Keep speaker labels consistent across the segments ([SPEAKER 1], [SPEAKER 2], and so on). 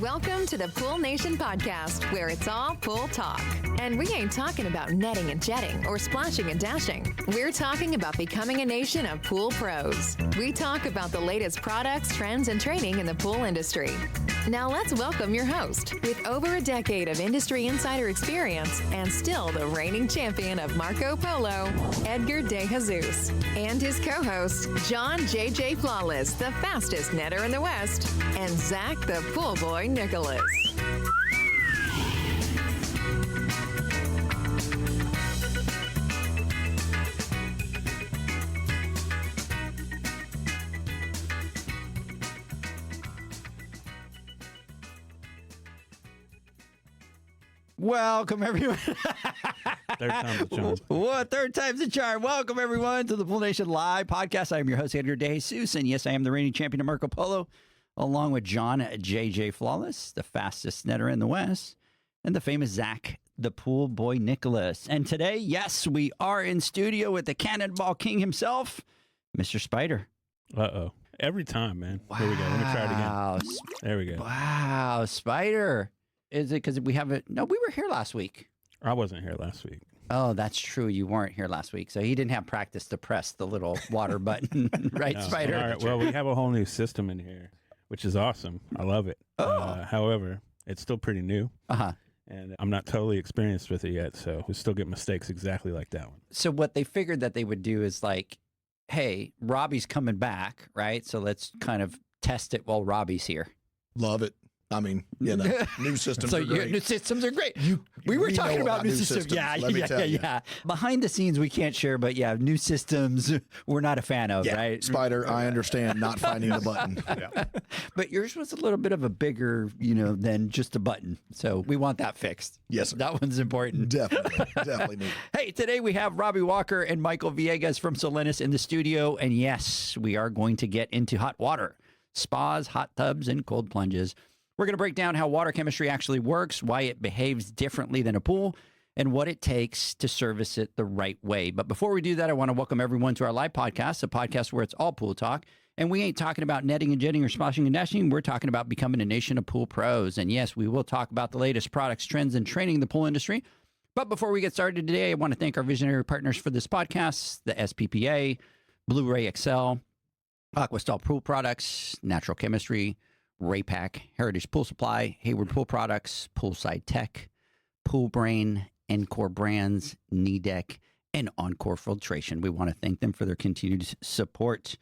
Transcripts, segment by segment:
[SPEAKER 1] Welcome to the Pool Nation podcast, where it's all pool talk. And we ain't talking about netting and jetting or splashing and dashing. We're talking about becoming a nation of pool pros. We talk about the latest products, trends, and training in the pool industry. Now let's welcome your host, with over a decade of industry insider experience and still the reigning champion of Marco Polo, Edgar De Jesus, and his co-host, John J.J. Flawless, the fastest netter in the West, and Zach the Pool Boy Nicholas.
[SPEAKER 2] Welcome, everyone.
[SPEAKER 3] Third time's the charm.
[SPEAKER 2] What? Third time's the charm. Welcome, everyone, to the Pool Nation Live podcast. I am your host, Edgar De Jesus, and yes, I am the reigning champion of Marco Polo, along with John J.J. Flawless, the fastest netter in the West, and the famous Zach, the Pool Boy Nicholas. And today, yes, we are in studio with the Cannonball King himself, Mr. Spider.
[SPEAKER 3] Uh-oh. Every time, man. Wow. Here we go. Let me try it again. There we go.
[SPEAKER 2] Wow, Spider. Is it because we haven't? No, we were here last week.
[SPEAKER 3] I wasn't here last week.
[SPEAKER 2] Oh, that's true. You weren't here last week. So he didn't have practice to press the little water button. Right, no. Spider?
[SPEAKER 3] All right. Well, we have a whole new system in here, which is awesome. I love it.
[SPEAKER 2] Oh.
[SPEAKER 3] However, it's still pretty new.
[SPEAKER 2] Uh-huh.
[SPEAKER 3] And I'm not totally experienced with it yet, so we still get mistakes exactly like that one.
[SPEAKER 2] So what they figured that they would do is like, hey, Robbie's coming back, right? So let's kind of test it while Robbie's here.
[SPEAKER 4] Love it. I mean, yeah, the new systems are great.
[SPEAKER 2] New systems are great. We were talking about new systems. Yeah. Behind the scenes, we can't share, but yeah, new systems we're not a fan of, right?
[SPEAKER 4] Spider, I understand not finding the button. Yeah.
[SPEAKER 2] But yours was a little bit of a bigger, than just a button. So we want that fixed.
[SPEAKER 4] Yes, sir.
[SPEAKER 2] That one's important.
[SPEAKER 4] Definitely need.
[SPEAKER 2] Hey, today we have Robbie Walker and Michael Villegas from Salinas in the studio. And yes, we are going to get into hot water, spas, hot tubs, and cold plunges. We're going to break down how water chemistry actually works, why it behaves differently than a pool, and what it takes to service it the right way. But before we do that, I want to welcome everyone to our live podcast, a podcast where it's all pool talk. And we ain't talking about netting and jetting or splashing and dashing. We're talking about becoming a nation of pool pros. And yes, we will talk about the latest products, trends, and training in the pool industry. But before we get started today, I want to thank our visionary partners for this podcast, the SPPA, Blu-ray XL, Aquastall Pool Products, Natural Chemistry, Raypack, Heritage Pool Supply, Hayward Pool Products, Poolside Tech, Pool Brain, Encore Brands, Knee Deck, and Encore Filtration. We want to thank them for their continued support.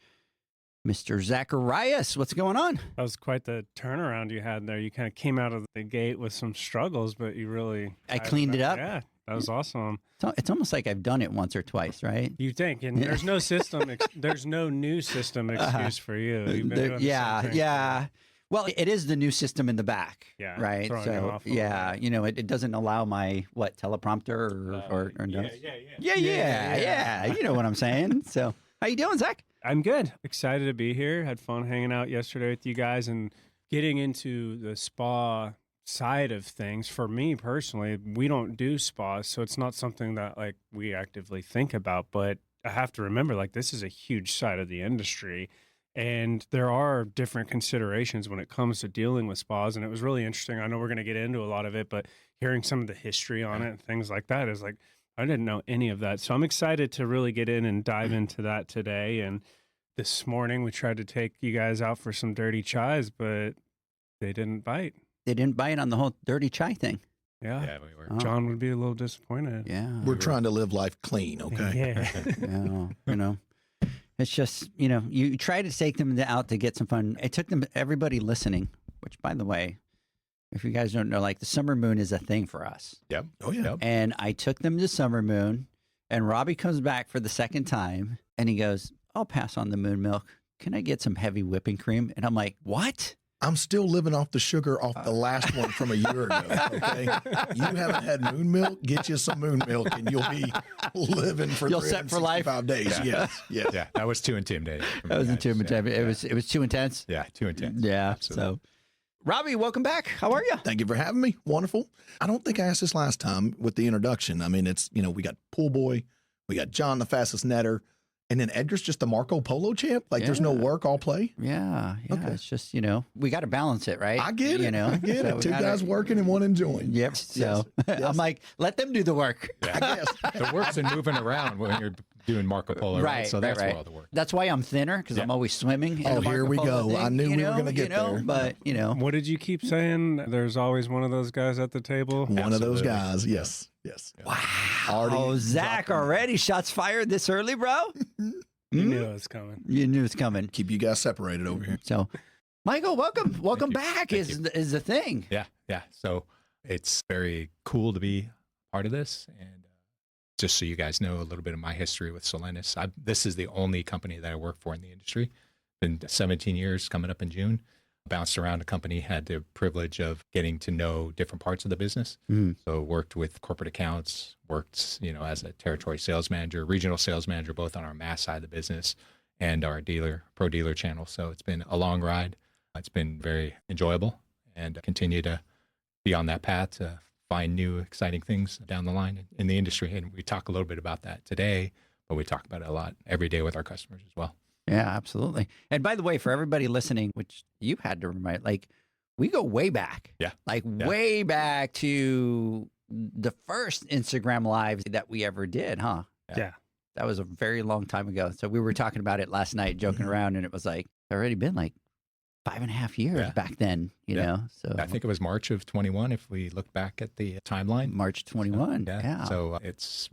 [SPEAKER 2] Mr. Zacharias, what's going on?
[SPEAKER 5] That was quite the turnaround you had there. You kind of came out of the gate with some struggles, but you really...
[SPEAKER 2] I cleaned it up?
[SPEAKER 5] Yeah, that was awesome.
[SPEAKER 2] It's almost like I've done it once or twice, right?
[SPEAKER 5] You think, and there's no system, there's no new system excuse for you. You've been doing
[SPEAKER 2] yeah. Well, it is the new system in the back, right? So, it doesn't allow my, teleprompter or notes? Yeah. You know what I'm saying. So, how you doing, Zach?
[SPEAKER 5] I'm good. Excited to be here. Had fun hanging out yesterday with you guys and getting into the spa side of things. For me personally, we don't do spas, so it's not something that we actively think about. But I have to remember, this is a huge side of the industry. And there are different considerations when it comes to dealing with spas. And it was really interesting. I know we're going to get into a lot of it, but hearing some of the history on it and things like that is I didn't know any of that. So I'm excited to really get in and dive into that today. And this morning we tried to take you guys out for some dirty chais, but they didn't bite.
[SPEAKER 2] They didn't bite on the whole dirty chai thing.
[SPEAKER 5] Yeah, we were. John would be a little disappointed.
[SPEAKER 2] Yeah.
[SPEAKER 4] We're trying to live life clean, okay?
[SPEAKER 5] Yeah.
[SPEAKER 2] It's just, you try to take them out to get some fun. It took them, everybody listening, which, by the way, if you guys don't know, the Summer Moon is a thing for us.
[SPEAKER 4] Yep. Oh, yeah.
[SPEAKER 2] And I took them to Summer Moon, and Robbie comes back for the second time, and he goes, I'll pass on the moon milk. Can I get some heavy whipping cream? And I'm like, what?
[SPEAKER 4] I'm still living off the sugar off the last one from a year ago, okay? You haven't had moon milk? Get you some moon milk, and you'll be living for
[SPEAKER 2] You'll set for life.
[SPEAKER 4] 5 days.
[SPEAKER 6] Yeah.
[SPEAKER 4] Yes.
[SPEAKER 6] Yeah, that was too intimidating.
[SPEAKER 2] That was too intimidating. It was too intense.
[SPEAKER 6] Yeah, too intense.
[SPEAKER 2] Yeah.
[SPEAKER 6] Absolutely.
[SPEAKER 2] So, Robbie, welcome back. How are you?
[SPEAKER 4] Thank you for having me. Wonderful. I don't think I asked this last time with the introduction. I mean, it's, we got Pool Boy, we got John, the fastest netter, And then Edgar's just the Marco Polo champ? Like there's no
[SPEAKER 2] Yeah.
[SPEAKER 4] work, all play?
[SPEAKER 2] Yeah.
[SPEAKER 4] Okay.
[SPEAKER 2] It's just, we got to balance it, right?
[SPEAKER 4] I get it.
[SPEAKER 2] You know,
[SPEAKER 4] I get
[SPEAKER 2] So
[SPEAKER 4] it.
[SPEAKER 2] we
[SPEAKER 4] Two
[SPEAKER 2] gotta-
[SPEAKER 4] guys working and one enjoying.
[SPEAKER 2] Yep. So I'm like, let them do the work.
[SPEAKER 4] I guess.
[SPEAKER 6] The work's in moving around when you're doing Marco Polo, right? So that's where all the work.
[SPEAKER 2] That's why I'm thinner because I'm always swimming. in
[SPEAKER 4] Oh,
[SPEAKER 2] the
[SPEAKER 4] here
[SPEAKER 2] Marco
[SPEAKER 4] we
[SPEAKER 2] Polo
[SPEAKER 4] go.
[SPEAKER 2] thing,
[SPEAKER 4] I knew we were gonna get there.
[SPEAKER 2] But,
[SPEAKER 5] What did you keep saying? There's always one of those guys at the table.
[SPEAKER 4] One of those
[SPEAKER 6] Absolutely.
[SPEAKER 4] guys. Yes. Yes.
[SPEAKER 2] wow.
[SPEAKER 4] Already
[SPEAKER 2] Zach,
[SPEAKER 4] dropped 'em.
[SPEAKER 2] already shots fired this early, bro?
[SPEAKER 5] You knew it was coming.
[SPEAKER 2] You knew it's coming.
[SPEAKER 4] Keep you guys separated over here.
[SPEAKER 2] So, Michael, welcome
[SPEAKER 6] you.
[SPEAKER 2] back
[SPEAKER 6] Thank
[SPEAKER 2] is the thing.
[SPEAKER 6] Yeah. So it's very cool to be part of this. And just so you guys know a little bit of my history with Solenis, this is the only company that I work for in the industry. Been 17 years coming up in June. Bounced around the company, had the privilege of getting to know different parts of the business.
[SPEAKER 2] Mhm.
[SPEAKER 6] So worked with corporate accounts, worked, as a territory sales manager, regional sales manager, both on our mass side of the business and our pro dealer channel. So it's been a long ride. It's been very enjoyable and continue to be on that path to find new exciting things down the line in the industry. And we talk a little bit about that today, but we talk about it a lot every day with our customers as well.
[SPEAKER 2] Yeah, absolutely. And by the way, for everybody listening, which you had to remind, we go way back.
[SPEAKER 6] Yeah.
[SPEAKER 2] Way back to the first Instagram lives that we ever did, huh?
[SPEAKER 5] Yeah.
[SPEAKER 2] That was a very long time ago. So we were talking about it last night, joking around, and it was like, it's already been like 5.5 years
[SPEAKER 6] Yeah.
[SPEAKER 2] back then, you
[SPEAKER 6] Yeah.
[SPEAKER 2] know? So
[SPEAKER 6] I think it was March of 21 if we look back at the timeline.
[SPEAKER 2] March 21.
[SPEAKER 6] So,
[SPEAKER 2] Yeah.
[SPEAKER 6] So it's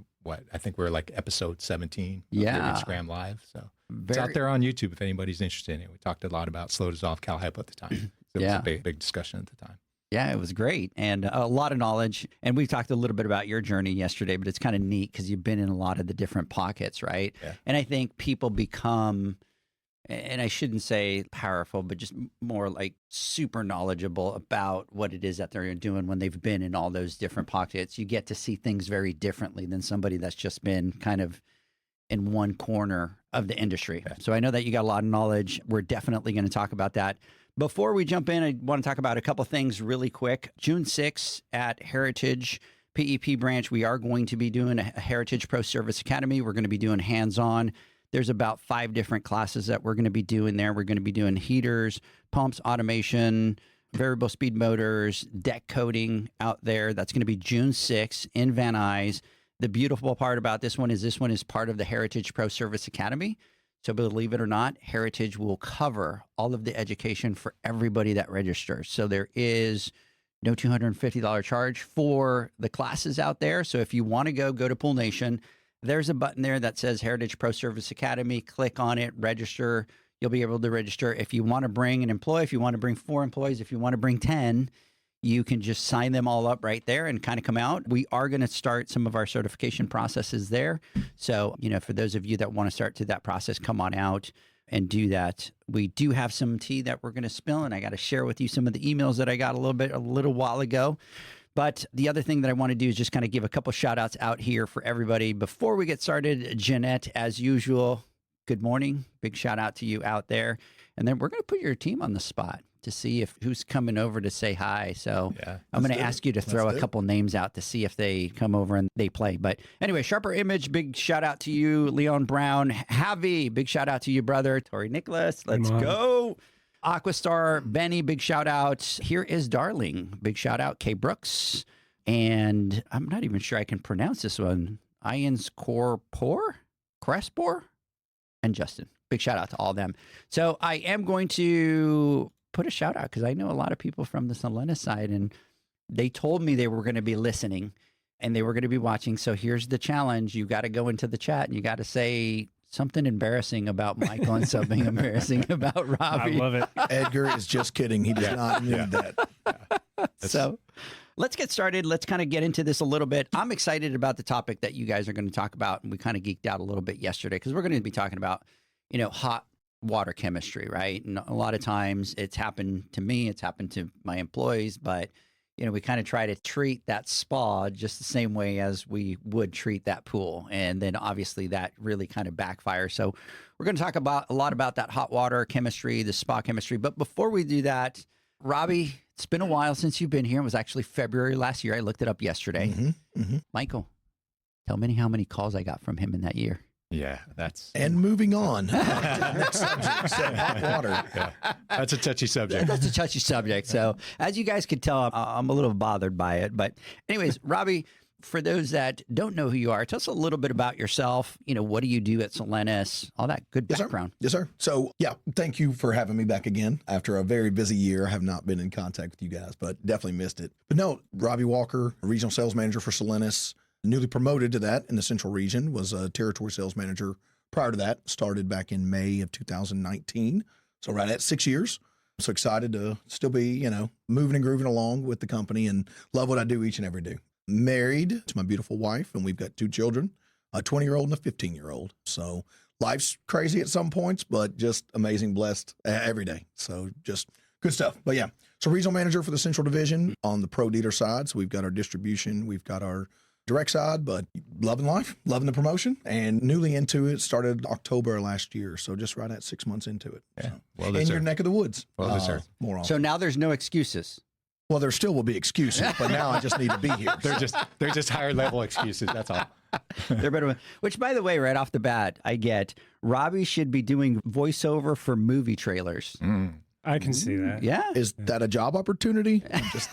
[SPEAKER 6] I think we're like episode 17 of
[SPEAKER 2] Yeah.
[SPEAKER 6] your Instagram Live. So it's
[SPEAKER 2] very,
[SPEAKER 6] out there on YouTube if anybody's interested in it. We talked a lot about slow dissolve Cal Hypo at the time. So it
[SPEAKER 2] Yeah.
[SPEAKER 6] was a big discussion at the time.
[SPEAKER 2] Yeah, it was great and a lot of knowledge. And we talked a little bit about your journey yesterday, but it's kind of neat because you've been in a lot of the different pockets, right?
[SPEAKER 6] Yeah.
[SPEAKER 2] And I think people become, and I shouldn't say powerful, but just more like super knowledgeable about what it is that they're doing when they've been in all those different pockets. You get to see things very differently than somebody that's just been kind of in one corner of the industry.
[SPEAKER 6] Yeah.
[SPEAKER 2] So I know that you got a lot of knowledge. We're definitely going to talk about that. Before we jump in, I want to talk about a couple things really quick. June 6th at Heritage PEP branch, we are going to be doing a Heritage Pro Service Academy. We're going to be doing hands-on. There's about 5 different classes that we're going to be doing there. We're going to be doing heaters, pumps, automation, variable speed motors, deck coating out there. That's going to be June 6th in Van Nuys. The beautiful part about this one is part of the Heritage Pro Service Academy. So believe it or not, Heritage will cover all of the education for everybody that registers. So there is no $250 charge for the classes out there. So if you want to go to Pool Nation, there's a button there that says Heritage Pro Service Academy. Click on it, register. You'll be able to register. If you want to bring an employee, if you want to bring 4 employees, if you want to bring 10, you can just sign them all up right there and kind of come out. We are going to start some of our certification processes there. So, for those of you that want to start to that process, come on out and do that. We do have some tea that we're going to spill, and I got to share with you some of the emails that I got a little while ago. But the other thing that I want to do is just kind of give a couple shout outs out here for everybody. Before we get started, Jeanette, as usual, good morning. Big shout out to you out there. And then we're going to put your team on the spot to see who's coming over to say hi. So
[SPEAKER 6] Yeah.
[SPEAKER 2] I'm going to
[SPEAKER 4] do it.
[SPEAKER 2] ask you to throw
[SPEAKER 4] Let's
[SPEAKER 2] a
[SPEAKER 4] do it.
[SPEAKER 2] couple names out to see if they come over and they play. But anyway, Sharper Image, big shout out to you. Leon Brown, Javi, big shout out to you, brother. Tori Nicholas, let's
[SPEAKER 5] Come on.
[SPEAKER 2] go. Aquastar, Benny, big shout out. Here is Darling, big shout out. Kay Brooks. And I'm not even sure I can pronounce this one. Ians Crespor, and Justin. Big shout out to all them. So I am going to put a shout out because I know a lot of people from the Solenis side, and they told me they were going to be listening and they were going to be watching. So here's the challenge. You got to go into the chat and you got to say something embarrassing about Michael and something embarrassing about
[SPEAKER 5] I
[SPEAKER 2] Robbie.
[SPEAKER 5] love it.
[SPEAKER 4] Edgar is just kidding. He does not need that.
[SPEAKER 2] So let's get started. Let's kind of get into this a little bit. I'm excited about the topic that you guys are going to talk about. And we kind of geeked out a little bit yesterday because we're going to be talking about, hot water chemistry, right? And a lot of times it's happened to me, it's happened to my employees, but we kind of try to treat that spa just the same way as we would treat that pool. And then obviously that really kind of backfires. So we're going to talk about a lot about that hot water chemistry, the spa chemistry. But before we do that, Robbie, it's been a while since you've been here. It was actually February last year. I looked it up yesterday.
[SPEAKER 4] Mhm.
[SPEAKER 2] Michael, tell me how many calls I got from him in that year.
[SPEAKER 6] Yeah, that's
[SPEAKER 4] And moving on to the next subject, so hot water.
[SPEAKER 6] that's a touchy subject.
[SPEAKER 2] That's a touchy subject. So, as you guys could tell, I'm a little bothered by it. But, anyways, Robbie, for those that don't know who you are, tell us a little bit about yourself. What do you do at Solenis? All that good
[SPEAKER 4] Yes, sir.
[SPEAKER 2] background.
[SPEAKER 4] Yes, sir. So, yeah, thank you for having me back again. After a very busy year, I have not been in contact with you guys, but definitely missed it. But no, Robbie Walker, regional sales manager for Solenis, newly promoted to that in the Central Region, was a territory sales manager prior to that, started back in May of 2019. So right at 6 years. So excited to still be, moving and grooving along with the company and love what I do each and every day. Married to my beautiful wife, and we've got 2 children, a 20-year-old and a 15-year-old. So life's crazy at some points, but just amazing, blessed every day. So just good stuff. But yeah, so regional manager for the Central Division on the pro dealer side. So we've got our distribution, we've got our direct side, but loving life, loving the promotion, and newly into it. Started October last year, so just right at 6 months into it.
[SPEAKER 6] Yeah.
[SPEAKER 4] So.
[SPEAKER 6] Well
[SPEAKER 4] In your
[SPEAKER 6] deserved.
[SPEAKER 4] neck of the woods.
[SPEAKER 6] Well deserved.
[SPEAKER 4] More often.
[SPEAKER 2] So, now there's no excuses.
[SPEAKER 4] Well, there still will be excuses, but now I just need to be here.
[SPEAKER 6] They're just higher level excuses. That's all.
[SPEAKER 2] They're better. Which, by the way, right off the bat, I get Robbie should be doing voiceover for movie trailers.
[SPEAKER 5] I can see that.
[SPEAKER 2] Yeah.
[SPEAKER 4] Is that a job opportunity? Just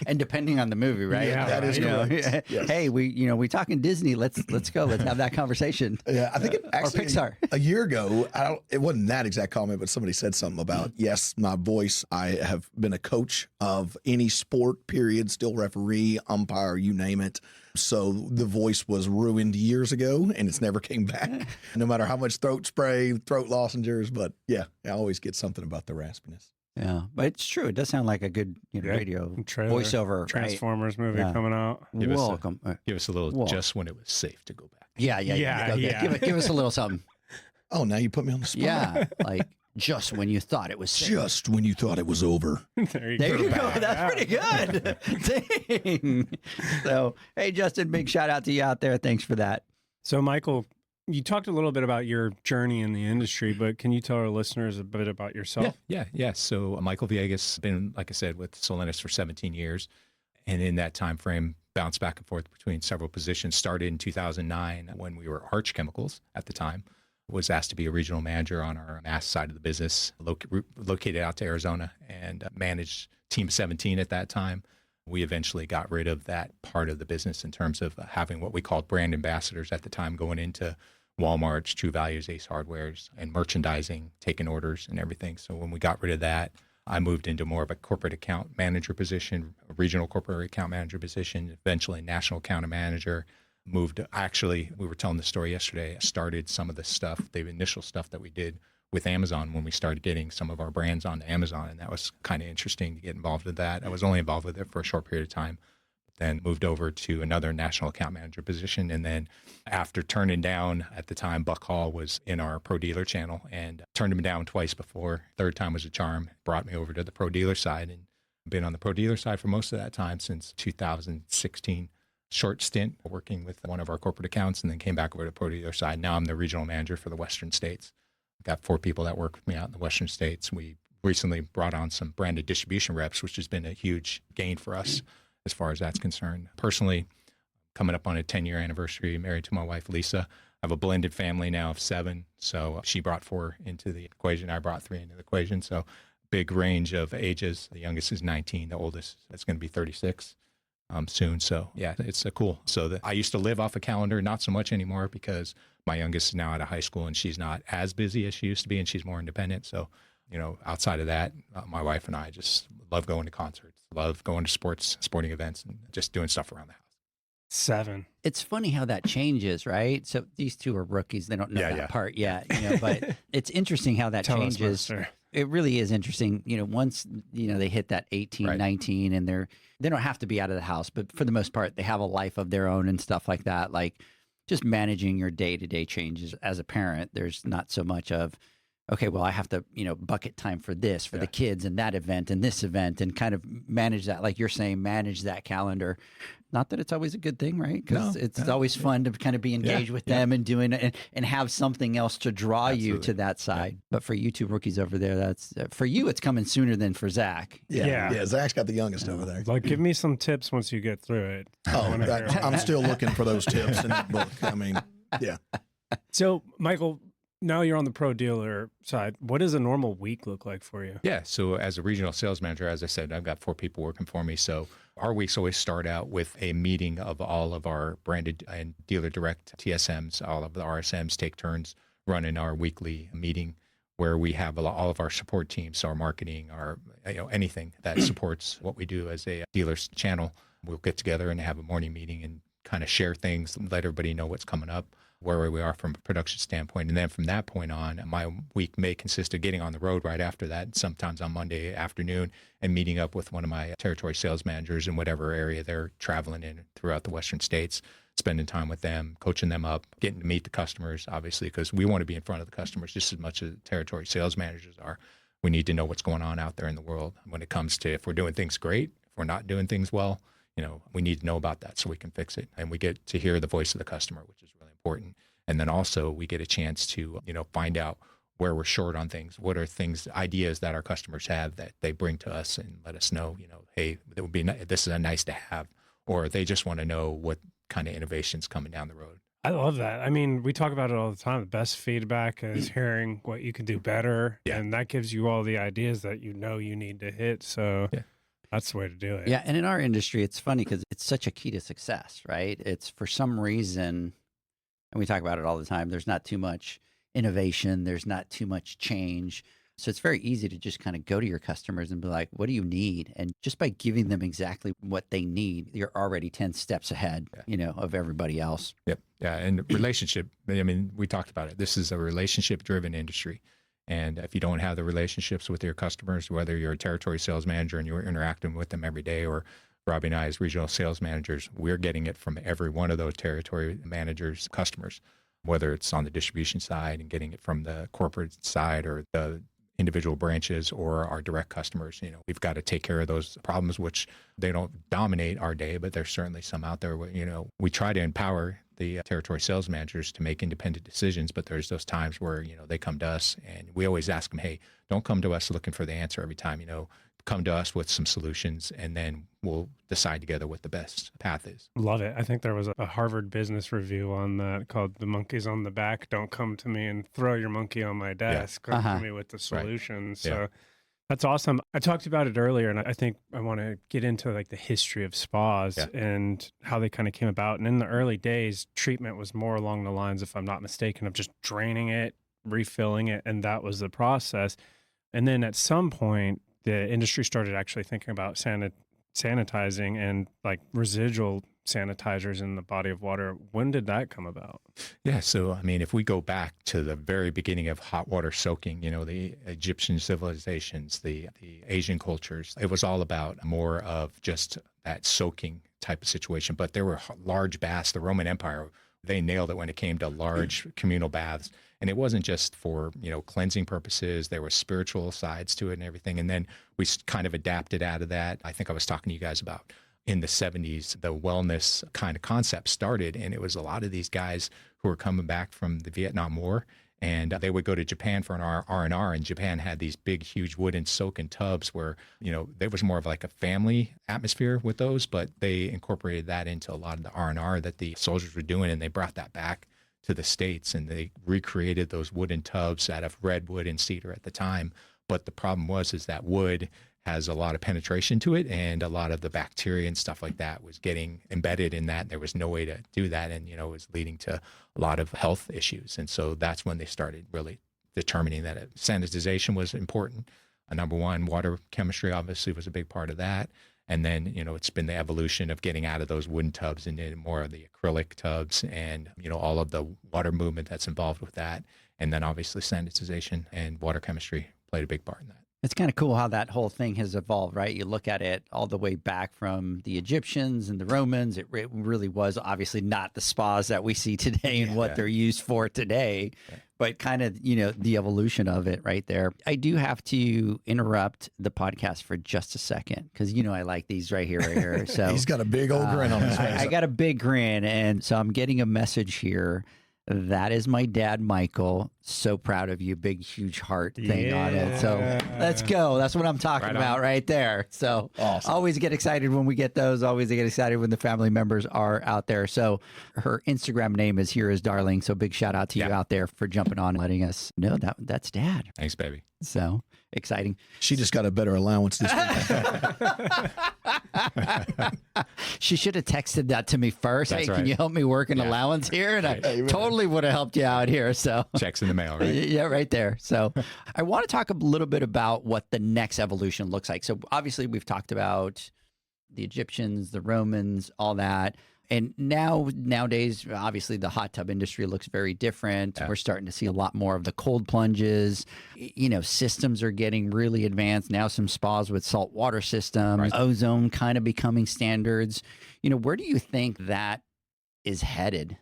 [SPEAKER 2] And depending on the movie, right?
[SPEAKER 5] Yeah,
[SPEAKER 4] that is correct. Yes.
[SPEAKER 2] Hey, we talking Disney. Let's go. Let's have that conversation.
[SPEAKER 4] yeah, I think it actually
[SPEAKER 2] Pixar.
[SPEAKER 4] a year ago. It wasn't that exact comment, but somebody said something about yes, my voice. I have been a coach of any sport. Period. Still referee, umpire, you name it. So the voice was ruined years ago, and it's never came back. No matter how much throat spray, throat lozenges, but yeah, I always get something about the raspiness.
[SPEAKER 2] Yeah, but it's true. It does sound like a good radio
[SPEAKER 5] Trailer,
[SPEAKER 2] voiceover. Right?
[SPEAKER 5] Transformers movie
[SPEAKER 2] Yeah.
[SPEAKER 5] coming out.
[SPEAKER 6] Give us a-
[SPEAKER 2] Welcome.
[SPEAKER 6] Give us a little
[SPEAKER 2] Whoa.
[SPEAKER 6] just when it was safe to go back.
[SPEAKER 2] Yeah.
[SPEAKER 5] Yeah.
[SPEAKER 2] Give us a little something.
[SPEAKER 4] Oh, now you put me on the spot.
[SPEAKER 2] Yeah, like just when you thought it was safe.
[SPEAKER 4] Just when you thought it was over.
[SPEAKER 5] There you
[SPEAKER 2] There
[SPEAKER 5] go.
[SPEAKER 2] you go.
[SPEAKER 5] Back.
[SPEAKER 2] That's pretty good. Dang. So, hey, Justin, big shout out to you out there. Thanks for that.
[SPEAKER 5] So, Michael, you talked a little bit about your journey in the industry, but can you tell our listeners a bit about yourself?
[SPEAKER 6] Yeah. So Michael Villegas, been, like I said, with Solenis for 17 years. And in that time frame, bounced back and forth between several positions. Started in 2009 when we were Arch Chemicals at the time. Was asked to be a regional manager on our mass side of the business, located out to Arizona, and managed Team 17 at that time. We eventually got rid of that part of the business in terms of having what we called brand ambassadors at the time, going into Walmart's, True Values, Ace Hardware's, and merchandising, taking orders and everything. So when we got rid of that, I moved into more of a corporate account manager position, a regional corporate account manager position, eventually national account manager. Actually, we were telling the story yesterday, started some of the stuff, the initial stuff that we did with Amazon when we started getting some of our brands onto Amazon. And that was kind of interesting to get involved with that. I was only involved with it for a short period of time, then moved over to another national account manager position. And then after turning down, at the time, Buck Hall was in our pro dealer channel and turned him down twice before. Third time was a charm, brought me over to the pro dealer side and been on the pro dealer side for most of that time since 2016. Short stint working with one of our corporate accounts and then came back over to the pro dealer side. Now I'm the regional manager for the Western States. I've got 4 people that work with me out in the Western States. We recently brought on some branded distribution reps, which has been a huge gain for us as far as that's concerned. Personally, coming up on a 10-year anniversary, married to my wife, Lisa. I have a blended family now of 7. So she brought 4 into the equation. I brought 3 into the equation. So big range of ages. The youngest is 19. The oldest is going to be 36. Soon. So yeah, it's cool. So I used to live off a calendar, not so much anymore because my youngest is now out of high school and she's not as busy as she used to be and she's more independent. So, outside of that, my wife and I just love going to concerts, love going to sporting events and just doing stuff around the house.
[SPEAKER 5] 7.
[SPEAKER 2] It's funny how that changes, right? So these 2 are rookies. They don't know that part yet, but it's interesting how that
[SPEAKER 5] Tell us,
[SPEAKER 2] changes.
[SPEAKER 5] Master.
[SPEAKER 2] It really is interesting. Once, they hit that 18,
[SPEAKER 6] Right.
[SPEAKER 2] 19 and they don't have to be out of the house, but for the most part, they have a life of their own and stuff like that. Like just managing your day-to-day changes as a parent, there's not so much of, okay, well, I have to, bucket time for this, for the kids and that event and this event and kind of manage that, like you're saying, manage that calendar. Not that it's always a good thing, right? Because it's always fun to kind of be engaged with them and doing it and have something else to draw you to that side. But for you 2 rookies over there, that's for you, it's coming sooner than for Zach.
[SPEAKER 5] Yeah.
[SPEAKER 4] Zach's got the youngest over there.
[SPEAKER 5] Like, give me some tips once you get through it. I
[SPEAKER 4] Oh,
[SPEAKER 5] wanna hear
[SPEAKER 4] I'm still looking for those tips in that book. I mean, yeah.
[SPEAKER 5] So, Michael, now you're on the pro dealer side. What does a normal week look like for you?
[SPEAKER 6] Yeah. So as a regional sales manager, as I said, I've got 4 people working for me. So our weeks always start out with a meeting of all of our branded and dealer direct TSMs. All of the RSMs take turns running our weekly meeting where we have all of our support teams, our marketing, our anything that supports what we do as a dealer's channel. We'll get together and have a morning meeting and kind of share things, let everybody know what's coming up, where we are from a production standpoint. And then from that point on, my week may consist of getting on the road right after that, sometimes on Monday afternoon, and meeting up with one of my territory sales managers in whatever area they're traveling in throughout the Western states, spending time with them, coaching them up, getting to meet the customers, obviously, because we want to be in front of the customers just as much as territory sales managers are. We need to know what's going on out there in the world when it comes to if we're doing things great, if we're not doing things well. We need to know about that so we can fix it. And we get to hear the voice of the customer, which is really important. And then also we get a chance to, find out where we're short on things. What are things, ideas that our customers have that they bring to us and let us know, hey, it would be this is a nice to have, or they just want to know what kind of innovations coming down the road.
[SPEAKER 5] I love that. I mean, we talk about it all the time. The best feedback is hearing what you can do better.
[SPEAKER 6] Yeah.
[SPEAKER 5] And that gives you all the ideas that you need to hit. So that's the way to do it.
[SPEAKER 2] Yeah. And in our industry, it's funny because it's such a key to success, right? It's for some reason, and we talk about it all the time, there's not too much innovation. There's not too much change. So it's very easy to just kind of go to your customers and be like, what do you need? And just by giving them exactly what they need, you're already 10 steps ahead, of everybody else.
[SPEAKER 6] Yep. Yeah. And relationship, I mean, we talked about it. This is a relationship driven industry. And if you don't have the relationships with your customers, whether you're a territory sales manager and you're interacting with them every day, or Robbie and I as regional sales managers, we're getting it from every one of those territory managers' customers, whether it's on the distribution side and getting it from the corporate side or the individual branches or our direct customers. We've got to take care of those problems, which they don't dominate our day, but there's certainly some out there where, we try to empower the territory sales managers to make independent decisions, but there's those times where, they come to us and we always ask them, hey, don't come to us looking for the answer every time, come to us with some solutions and then we'll decide together what the best path is.
[SPEAKER 5] Love it. I think there was a Harvard Business Review on that called "The Monkey's on the Back. Don't come to me and throw your monkey on my desk. Come to me with the solutions." Right. So that's awesome. I talked about it earlier, and I think I want to get into like the history of spas and how they kind of came about. And in the early days, treatment was more along the lines, if I'm not mistaken, of just draining it, refilling it, and that was the process. And then at some point, the industry started actually thinking about sanitizing and like residual sanitizers in the body of water. When did that come about?
[SPEAKER 6] Yeah. So, I mean, if we go back to the very beginning of hot water soaking, the Egyptian civilizations, the Asian cultures, it was all about more of just that soaking type of situation. But there were large baths. The Roman Empire, they nailed it when it came to large communal baths. And it wasn't just for, cleansing purposes. There were spiritual sides to it and everything. And then we kind of adapted out of that. I think I was talking to you guys about in the 70s, the wellness kind of concept started. And it was a lot of these guys who were coming back from the Vietnam War. And they would go to Japan for an R&R. And Japan had these big, huge wooden soaking tubs where, there was more of like a family atmosphere with those. But they incorporated that into a lot of the R&R that the soldiers were doing. And they brought that back to the States, and they recreated those wooden tubs out of redwood and cedar at the time. But the problem is that wood has a lot of penetration to it, and a lot of the bacteria and stuff like that was getting embedded in that. There was no way to do that, and it was leading to a lot of health issues. And so that's when they started really determining that sanitization was important. Number one, water chemistry obviously was a big part of that. And then, it's been the evolution of getting out of those wooden tubs and into more of the acrylic tubs and, all of the water movement that's involved with that. And then obviously sanitization and water chemistry played a big part in that.
[SPEAKER 2] It's kind of cool how that whole thing has evolved, right? You look at it all the way back from the Egyptians and the Romans. It really was obviously not the spas that we see today and what they're used for today, but kind of, the evolution of it right there. I do have to interrupt the podcast for just a second because, I like these right here. So
[SPEAKER 4] he's got a big old grin on his face.
[SPEAKER 2] I got a big grin. And so I'm getting a message here That is my dad, Michael. So proud of you. Big, huge heart thing on it. So let's go. That's what I'm talking about right there. So
[SPEAKER 4] Awesome.
[SPEAKER 2] always get excited when we get those. Always get excited when the family members are out there. So her Instagram name is Here Is Darling. So big shout out to you out there for jumping on and letting us know that's dad.
[SPEAKER 6] Thanks, baby.
[SPEAKER 2] So exciting.
[SPEAKER 4] She just got a better allowance this week.
[SPEAKER 2] She should have texted that to me first.
[SPEAKER 6] That's
[SPEAKER 2] Hey,
[SPEAKER 6] right.
[SPEAKER 2] can you help me work an allowance here? And I totally would have helped you out here. So
[SPEAKER 6] Checks in the mail, right?
[SPEAKER 2] yeah, right there. So I want to talk a little bit about what the next evolution looks like. So obviously we've talked about the Egyptians, the Romans, all that. And nowadays, obviously, the hot tub industry looks very different.
[SPEAKER 6] Yeah.
[SPEAKER 2] We're starting to see a lot more of the cold plunges. You know, systems are getting really advanced. Now some spas with salt water systems, ozone kind of becoming standards. You know, where do you think that is headed?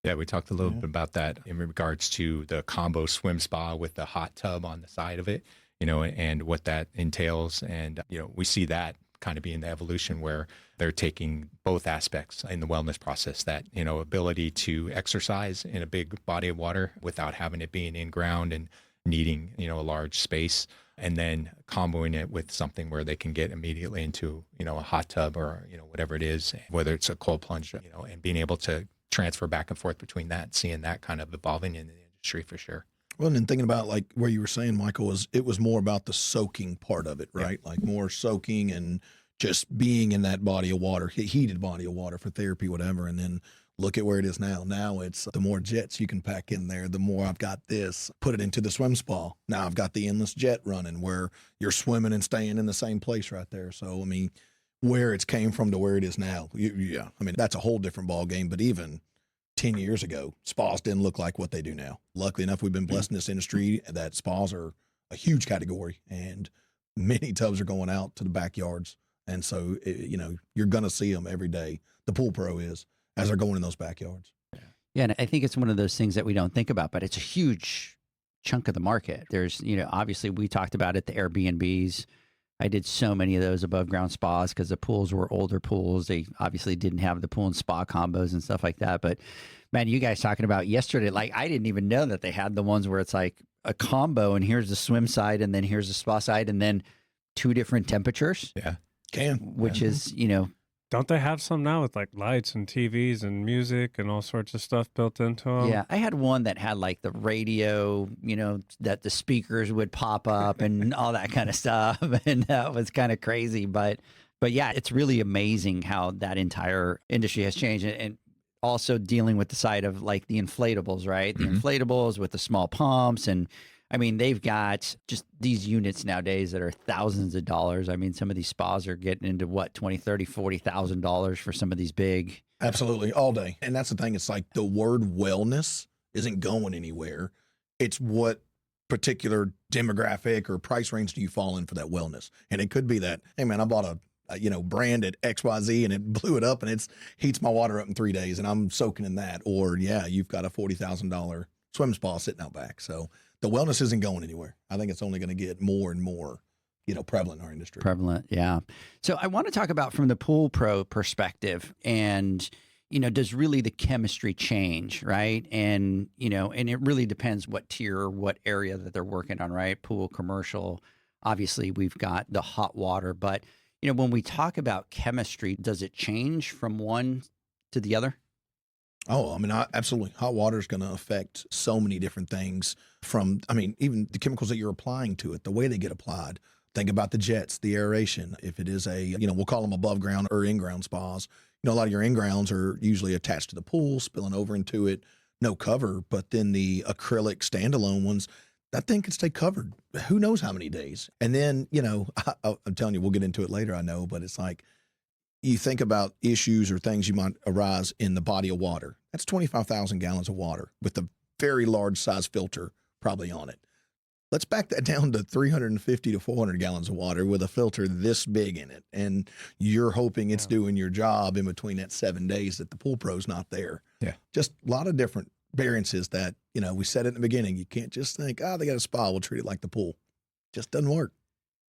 [SPEAKER 6] Yeah, we talked a little bit about that in regards to the combo swim spa with the hot tub on the side of it, you know, and what that entails. And, you know, we see that kind of being the evolution where they're taking both aspects in the wellness process, that, you know, ability to exercise in a big body of water without having it being in ground and needing, you know, a large space, and then comboing it with something where they can get immediately into, you know, a hot tub or, you know, whatever it is, whether it's a cold plunge, you know, and being able to transfer back and forth between that, seeing that kind of evolving in the industry for sure.
[SPEAKER 4] Well, and then thinking about like where you were saying, Michael, it was more about the soaking part of it, right? Like more soaking and just being in that body of water, heated body of water for therapy, whatever. And then look at where it is now. Now it's the more jets you can pack in there, the more I've got this, put it into the swim spa. Now I've got the endless jet running where you're swimming and staying in the same place right there. So, I mean, where it's came from to where it is now. Yeah. I mean, that's a whole different ball game, but even 10 years ago, spas didn't look like what they do now. Luckily enough, we've been blessed in this industry that spas are a huge category, and many tubs are going out to the backyards. And so, you know, you're going to see them every day. The Pool Pro is, as they're going in those backyards.
[SPEAKER 2] Yeah, and I think it's one of those things that we don't think about, but it's a huge chunk of the market. There's, you know, obviously we talked about it, the Airbnbs. I did so many of those above ground spas because the pools were older pools. They obviously didn't have the pool and spa combos and stuff like that. But man, you guys talking about yesterday, like I didn't even know that they had the ones where it's like a combo and here's the swim side and then here's the spa side and then two different temperatures.
[SPEAKER 6] Yeah.
[SPEAKER 2] Which is, you know.
[SPEAKER 5] Don't they have some now with like lights and TVs and music and all sorts of stuff built into them?
[SPEAKER 2] Yeah, I had one that had like the radio, you know, that the speakers would pop up and all that kind of stuff, and that was kind of crazy. But yeah, it's really amazing how that entire industry has changed, and also dealing with the side of like the inflatables, right? The inflatables with the small pumps, and I mean, they've got just these units nowadays that are thousands of dollars. I mean, some of these spas are getting into what, $20,000, $30,000, $40,000 for some of these big.
[SPEAKER 4] Absolutely, all day. And that's the thing. It's like the word wellness isn't going anywhere. It's what particular demographic or price range do you fall in for that wellness? And it could be that, hey man, I bought a brand at XYZ and it blew it up and it's heats my water up in 3 days and I'm soaking in that. Or yeah, you've got a $40,000 swim spa sitting out back. So the wellness isn't going anywhere. I think it's only going to get more and more, you know, prevalent in our industry.
[SPEAKER 2] Prevalent, yeah. So I want to talk about from the Pool Pro perspective, and you know, does really the chemistry change, right? And you know, and it really depends what tier, what area that they're working on, right? Pool, commercial. Obviously, we've got the hot water, but you know, when we talk about chemistry, does it change from one to the other?
[SPEAKER 4] Oh, I mean, absolutely. Hot water is going to affect so many different things from, I mean, even the chemicals that you're applying to it, the way they get applied. Think about the jets, the aeration. If it is a, you know, we'll call them above ground or in-ground spas. You know, a lot of your in-grounds are usually attached to the pool, spilling over into it, no cover. But then the acrylic standalone ones, that thing could stay covered who knows how many days. And then, you know, I'm telling you, we'll get into it later, I know, but it's like, you think about issues or things you might arise in the body of water. That's 25,000 gallons of water with a very large size filter probably on it. Let's back that down to 350 to 400 gallons of water with a filter this big in it. And you're hoping it's doing your job in between that 7 days that the Pool Pro's not there.
[SPEAKER 6] Yeah.
[SPEAKER 4] Just a lot of different variances that, you know, we said it in the beginning. You can't just think, they got a spa, we'll treat it like the pool. Just doesn't work.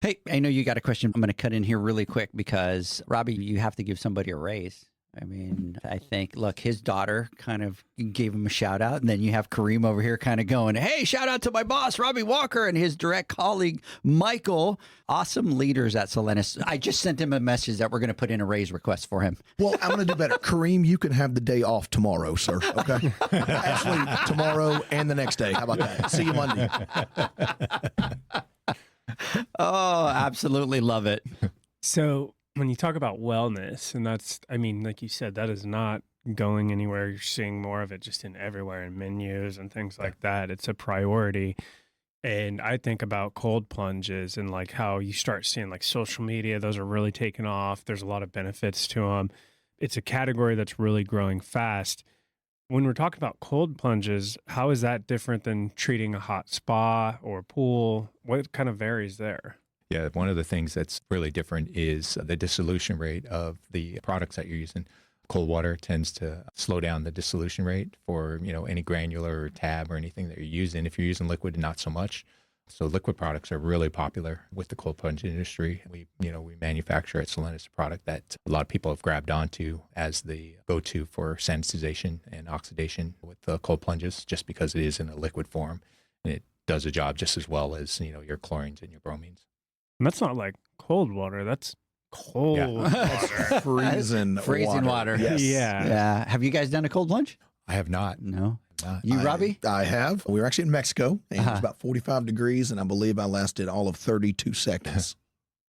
[SPEAKER 2] Hey, I know you got a question. I'm going to cut in here really quick because, Robbie, you have to give somebody a raise. I mean, I think, look, his daughter kind of gave him a shout out. And then you have Kareem over here kind of going, hey, shout out to my boss, Robbie Walker, and his direct colleague, Michael. Awesome leaders at Solenis. I just sent him a message that we're going to put in a raise request for him.
[SPEAKER 4] Well, I'm going to do better. Kareem, you can have the day off tomorrow, sir. Okay. Actually, tomorrow and the next day. How about that? See you Monday.
[SPEAKER 2] Oh, absolutely love it.
[SPEAKER 5] So when you talk about wellness, and that's, I mean, like you said, that is not going anywhere. You're seeing more of it just in everywhere in menus and things like that. It's a priority. And I think about cold plunges and like how you start seeing like social media, those are really taking off. There's a lot of benefits to them. It's a category that's really growing fast. When we're talking about cold plunges, how is that different than treating a hot spa or pool? What kind of varies there?
[SPEAKER 6] Yeah, one of the things that's really different is the dissolution rate of the products that you're using. Cold water tends to slow down the dissolution rate for, any granular or tab or anything that you're using. If you're using liquid, not so much. So liquid products are really popular with the cold plunge industry. We manufacture at Solenis a product that a lot of people have grabbed onto as the go-to for sanitization and oxidation with the cold plunges, just because it is in a liquid form and it does a job just as well as, your chlorines and your bromines.
[SPEAKER 5] And that's not like cold water. That's cold water.
[SPEAKER 4] Freezing
[SPEAKER 2] water.
[SPEAKER 4] Yes.
[SPEAKER 2] Yeah. Have you guys done a cold plunge?
[SPEAKER 6] I have not.
[SPEAKER 2] No. You, Robbie?
[SPEAKER 4] I have. We were actually in Mexico, and it was about 45 degrees, and I believe I lasted all of 32 seconds.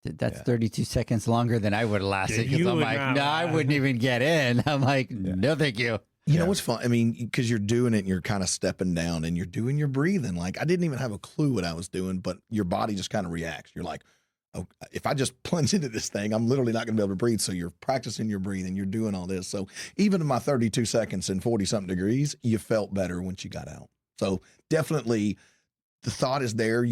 [SPEAKER 2] That's 32 seconds longer than I would have lasted.
[SPEAKER 5] Yeah,
[SPEAKER 2] Because I'm like, no, I wouldn't even get in. I'm like, no, thank you.
[SPEAKER 4] You know what's fun? I mean, because you're doing it and you're kind of stepping down and you're doing your breathing. Like, I didn't even have a clue what I was doing, but your body just kind of reacts. You're like, oh, if I just plunge into this thing, I'm literally not going to be able to breathe. So you're practicing your breathing, you're doing all this. So even in my 32 seconds and 40 something degrees, you felt better once you got out. So definitely the thought is there,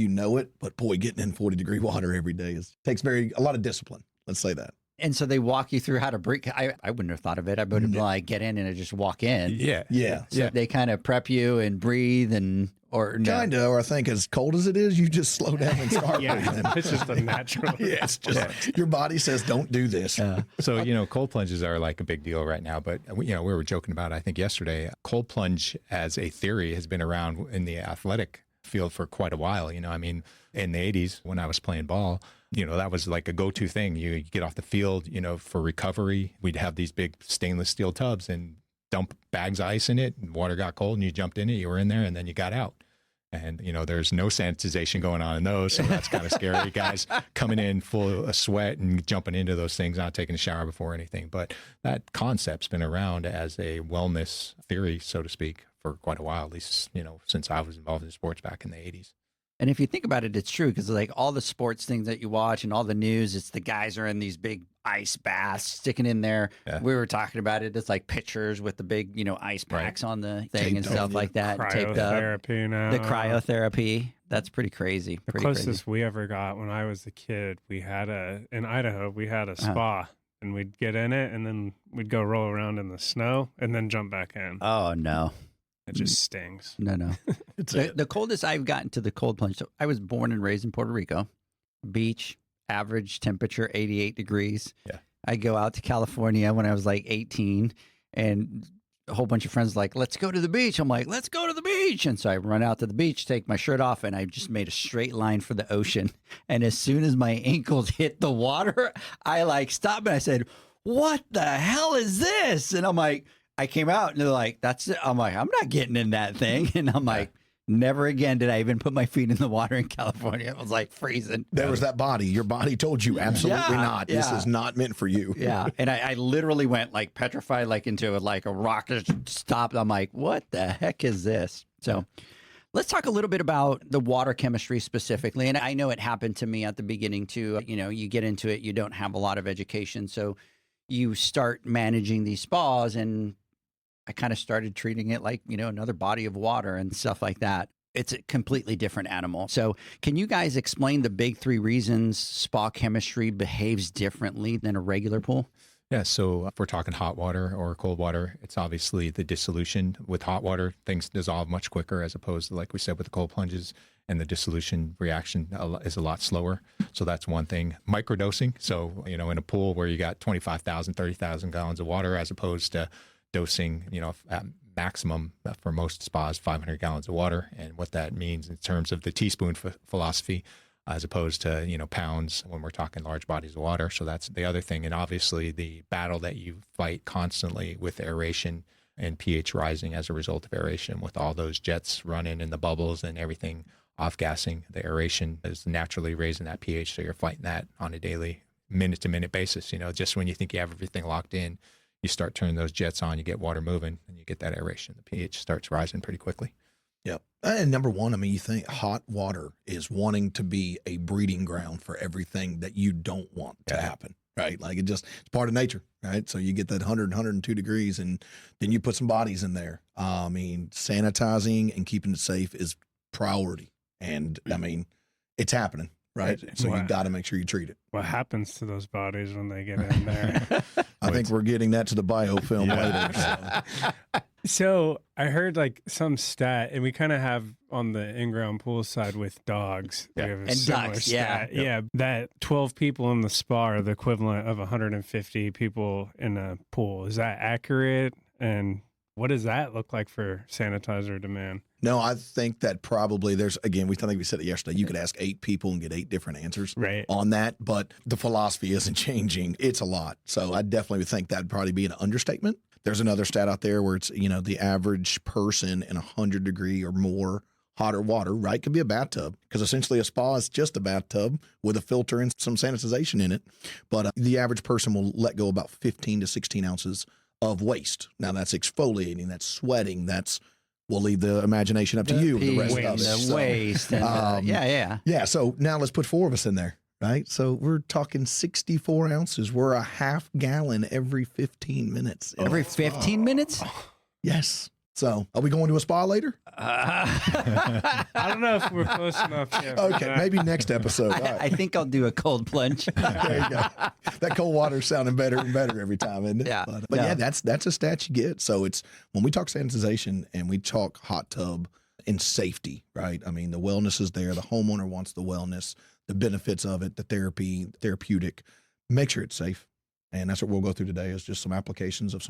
[SPEAKER 4] but boy, getting in 40-degree water every day takes a lot of discipline. Let's say that.
[SPEAKER 2] And so they walk you through how to breathe. I wouldn't have thought of it. I would have like get in and just walk in.
[SPEAKER 6] Yeah.
[SPEAKER 2] So they kind of prep you and breathe or
[SPEAKER 4] I think as cold as it is, you just slow down and start breathing.
[SPEAKER 5] It's just a natural.
[SPEAKER 4] It's just your body says, don't do this.
[SPEAKER 6] So, cold plunges are like a big deal right now. But, we were joking about, I think yesterday, cold plunge as a theory has been around in the athletic field for quite a while. In the 80s when I was playing ball, that was like a go-to thing. You get off the field, for recovery. We'd have these big stainless steel tubs and dump bags of ice in it, and water got cold and you jumped in it, you were in there, and then you got out. And, there's no sanitization going on in those, so that's kind of scary. Guys coming in full of sweat and jumping into those things, not taking a shower before anything. But that concept's been around as a wellness theory, so to speak, for quite a while, at least, since I was involved in sports back in the 80s.
[SPEAKER 2] And if you think about it, it's true because like all the sports things that you watch and all the news, it's the guys are in these big ice baths sticking in there. Yeah. We were talking about it. It's like pictures with the big, ice packs on the thing taped and stuff like that. Taped up.
[SPEAKER 5] Now.
[SPEAKER 2] The cryotherapy. That's pretty crazy.
[SPEAKER 5] The closest we ever got when I was a kid, in Idaho, we had a spa. And we'd get in it and then we'd go roll around in the snow and then jump back in.
[SPEAKER 2] Oh, no.
[SPEAKER 5] It just stings.
[SPEAKER 2] No. The coldest I've gotten to the cold plunge. So I was born and raised in Puerto Rico. Beach, average temperature, 88 degrees.
[SPEAKER 6] Yeah.
[SPEAKER 2] I go out to California when I was like 18 and a whole bunch of friends like, let's go to the beach. I'm like, let's go to the beach. And so I run out to the beach, take my shirt off, and I just made a straight line for the ocean. And as soon as my ankles hit the water, I like stopped and I said, what the hell is this? And I'm like, I came out and they're like, that's it. I'm like, I'm not getting in that thing. And I'm like, never again did I even put my feet in the water in California. It was like freezing.
[SPEAKER 4] There was that body. Your body told you absolutely not. This is not meant for you.
[SPEAKER 2] Yeah. And I literally went like petrified, like into like a rock just stopped. I'm like, what the heck is this? So let's talk a little bit about the water chemistry specifically. And I know it happened to me at the beginning too. You get into it, you don't have a lot of education. So you start managing these spas, and I kind of started treating it like, another body of water and stuff like that. It's a completely different animal. So can you guys explain the big three reasons spa chemistry behaves differently than a regular pool?
[SPEAKER 6] Yeah, so if we're talking hot water or cold water, it's obviously the dissolution. With hot water, things dissolve much quicker as opposed to, like we said, with the cold plunges. and the dissolution reaction is a lot slower. So that's one thing. Microdosing. So, in a pool where you got 25,000, 30,000 gallons of water, as opposed to dosing, at maximum for most spas, 500 gallons of water. And what that means in terms of the teaspoon philosophy, as opposed to, pounds when we're talking large bodies of water. So that's the other thing. And obviously the battle that you fight constantly with aeration and pH rising as a result of aeration, with all those jets running and the bubbles and everything off-gassing, the aeration is naturally raising that pH. So you're fighting that on a daily, minute-to-minute basis. Just when you think you have everything locked in, you start turning those jets on, you get water moving, and you get that aeration. The pH starts rising pretty quickly.
[SPEAKER 4] Yep. And number one, I mean, you think hot water is wanting to be a breeding ground for everything that you don't want to happen, right? Like it's part of nature, right? So you get that 100, 102 degrees, and then you put some bodies in there. I mean, sanitizing and keeping it safe is priority. And I mean, it's happening, right? So you got to make sure you treat it.
[SPEAKER 5] What happens to those bodies when they get in there?
[SPEAKER 4] I think we're getting that to the biofilm later. So.
[SPEAKER 5] So I heard like some stat, and we kind of have on the in-ground pool side with dogs. We have a
[SPEAKER 2] And
[SPEAKER 5] similar
[SPEAKER 2] ducks,
[SPEAKER 5] stat. Yeah, that 12 people in the spa are the equivalent of 150 people in a pool. Is that accurate? And what does that look like for sanitizer demand?
[SPEAKER 4] No, I think that probably I think we said it yesterday. You could ask 8 people and get 8 different answers on that, but the philosophy isn't changing. It's a lot. So I definitely would think that'd probably be an understatement. There's another stat out there where it's, the average person in 100 degree or more hotter water, right, could be a bathtub, because essentially a spa is just a bathtub with a filter and some sanitization in it. But the average person will let go about 15 to 16 ounces of waste. Now that's exfoliating, that's sweating, we'll leave the imagination up to you. The rest of it.
[SPEAKER 2] The waste. And,
[SPEAKER 4] Yeah. So now let's put 4 of us in there, right? So we're talking 64 ounces. We're a half gallon every 15 minutes.
[SPEAKER 2] Every 15 minutes?
[SPEAKER 4] Yes. So are we going to a spa later?
[SPEAKER 5] I don't know if we're close enough yet.
[SPEAKER 4] Okay, maybe next episode. All right.
[SPEAKER 2] I think I'll do a cold plunge.
[SPEAKER 4] There you go. That cold water's sounding better and better every time, isn't it?
[SPEAKER 2] Yeah.
[SPEAKER 4] But yeah, that's a stat you get. So it's when we talk sanitization and we talk hot tub and safety, right? I mean, the wellness is there. The homeowner wants the wellness, the benefits of it, the therapeutic. Make sure it's safe. And that's what we'll go through today, is just some applications of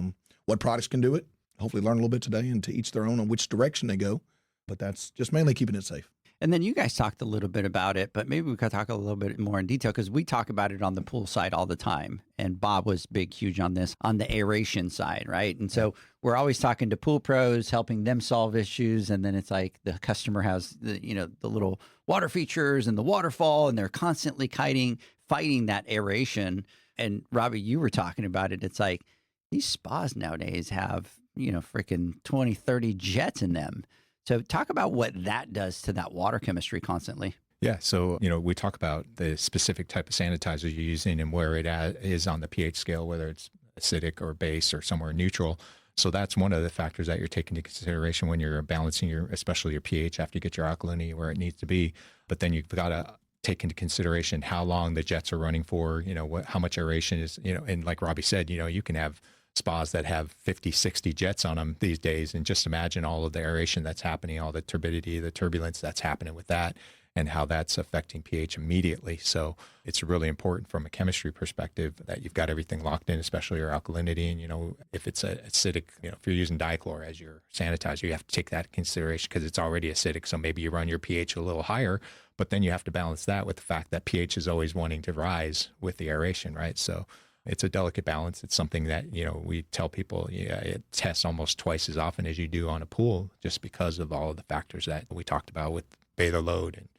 [SPEAKER 4] what products can do it. Hopefully learn a little bit today, and to each their own on which direction they go. But that's just mainly keeping it safe.
[SPEAKER 2] And then you guys talked a little bit about it, but maybe we could talk a little bit more in detail, because we talk about it on the pool side all the time. And Bob was huge on this, on the aeration side, right? And so we're always talking to pool pros, helping them solve issues. And then it's like the customer has the little water features and the waterfall, and they're constantly fighting that aeration. And Robbie, you were talking about it. It's like these spas nowadays have, freaking 20, 30 jets in them. So talk about what that does to that water chemistry constantly.
[SPEAKER 6] Yeah. So, we talk about the specific type of sanitizer you're using and where it is on the pH scale, whether it's acidic or base or somewhere neutral. So that's one of the factors that you're taking into consideration when you're balancing especially your pH after you get your alkalinity where it needs to be. But then you've got to take into consideration how long the jets are running for, how much aeration is, and like Robbie said, you can have spas that have 50, 60 jets on them these days. And just imagine all of the aeration that's happening, all the turbidity, the turbulence that's happening with that, and how that's affecting pH immediately. So it's really important from a chemistry perspective that you've got everything locked in, especially your alkalinity. And, if it's acidic, if you're using dichlor as your sanitizer, you have to take that into consideration because it's already acidic. So maybe you run your pH a little higher, but then you have to balance that with the fact that pH is always wanting to rise with the aeration, right? So it's a delicate balance. It's something that, we tell people, it tests almost twice as often as you do on a pool, just because of all of the factors that we talked about with bather load and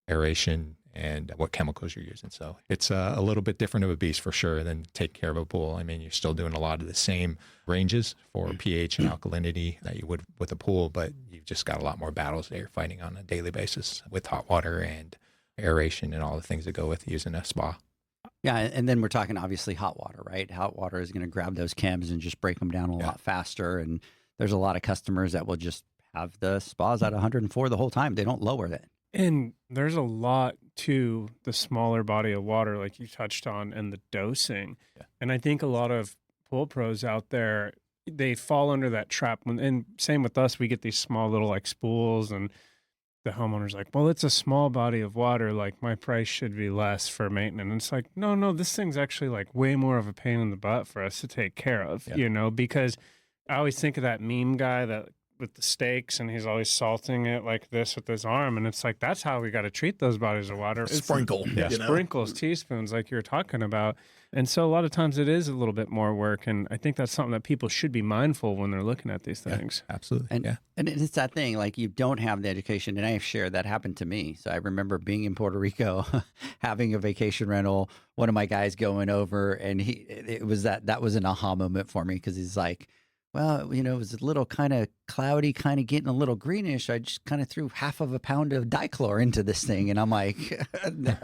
[SPEAKER 6] aeration and what chemicals you're using. So it's a little bit different of a beast for sure than taking care of a pool. I mean, you're still doing a lot of the same ranges for pH and alkalinity that you would with a pool, but you've just got a lot more battles that you're fighting on a daily basis with hot water and aeration and all the things that go with using a spa.
[SPEAKER 2] Yeah, and then we're talking obviously hot water, right? Hot water is going to grab those chems and just break them down a lot faster. And there's a lot of customers that will just have the spas at 104 the whole time. They don't lower that.
[SPEAKER 5] And there's a lot to the smaller body of water, like you touched on, and the dosing. Yeah. And I think a lot of pool pros out there, they fall under that trap. And same with us, we get these small little like spools, and the homeowner's like, well, it's a small body of water. Like my price should be less for maintenance. And it's like, no, this thing's actually like way more of a pain in the butt for us to take care of, you know, because I always think of that meme guy that with the steaks and he's always salting it like this with his arm. And it's like, that's how we got to treat those bodies of water. It's
[SPEAKER 4] Sprinkle.
[SPEAKER 3] Yeah.
[SPEAKER 4] You know?
[SPEAKER 5] sprinkles, teaspoons, like you were talking about. And so a lot of times it is a little bit more work. And I think that's something that people should be mindful when they're looking at these things.
[SPEAKER 6] Absolutely.
[SPEAKER 2] And and it's that thing, like you don't have the education, and I have shared that happened to me. So I remember being in Puerto Rico, having a vacation rental, one of my guys going over, and it was that was an aha moment for me, because he's like, well, you know, it was a little kind of cloudy, kind of getting a little greenish. I just kind of threw half of a pound of dichlor into this thing. And I'm like, no.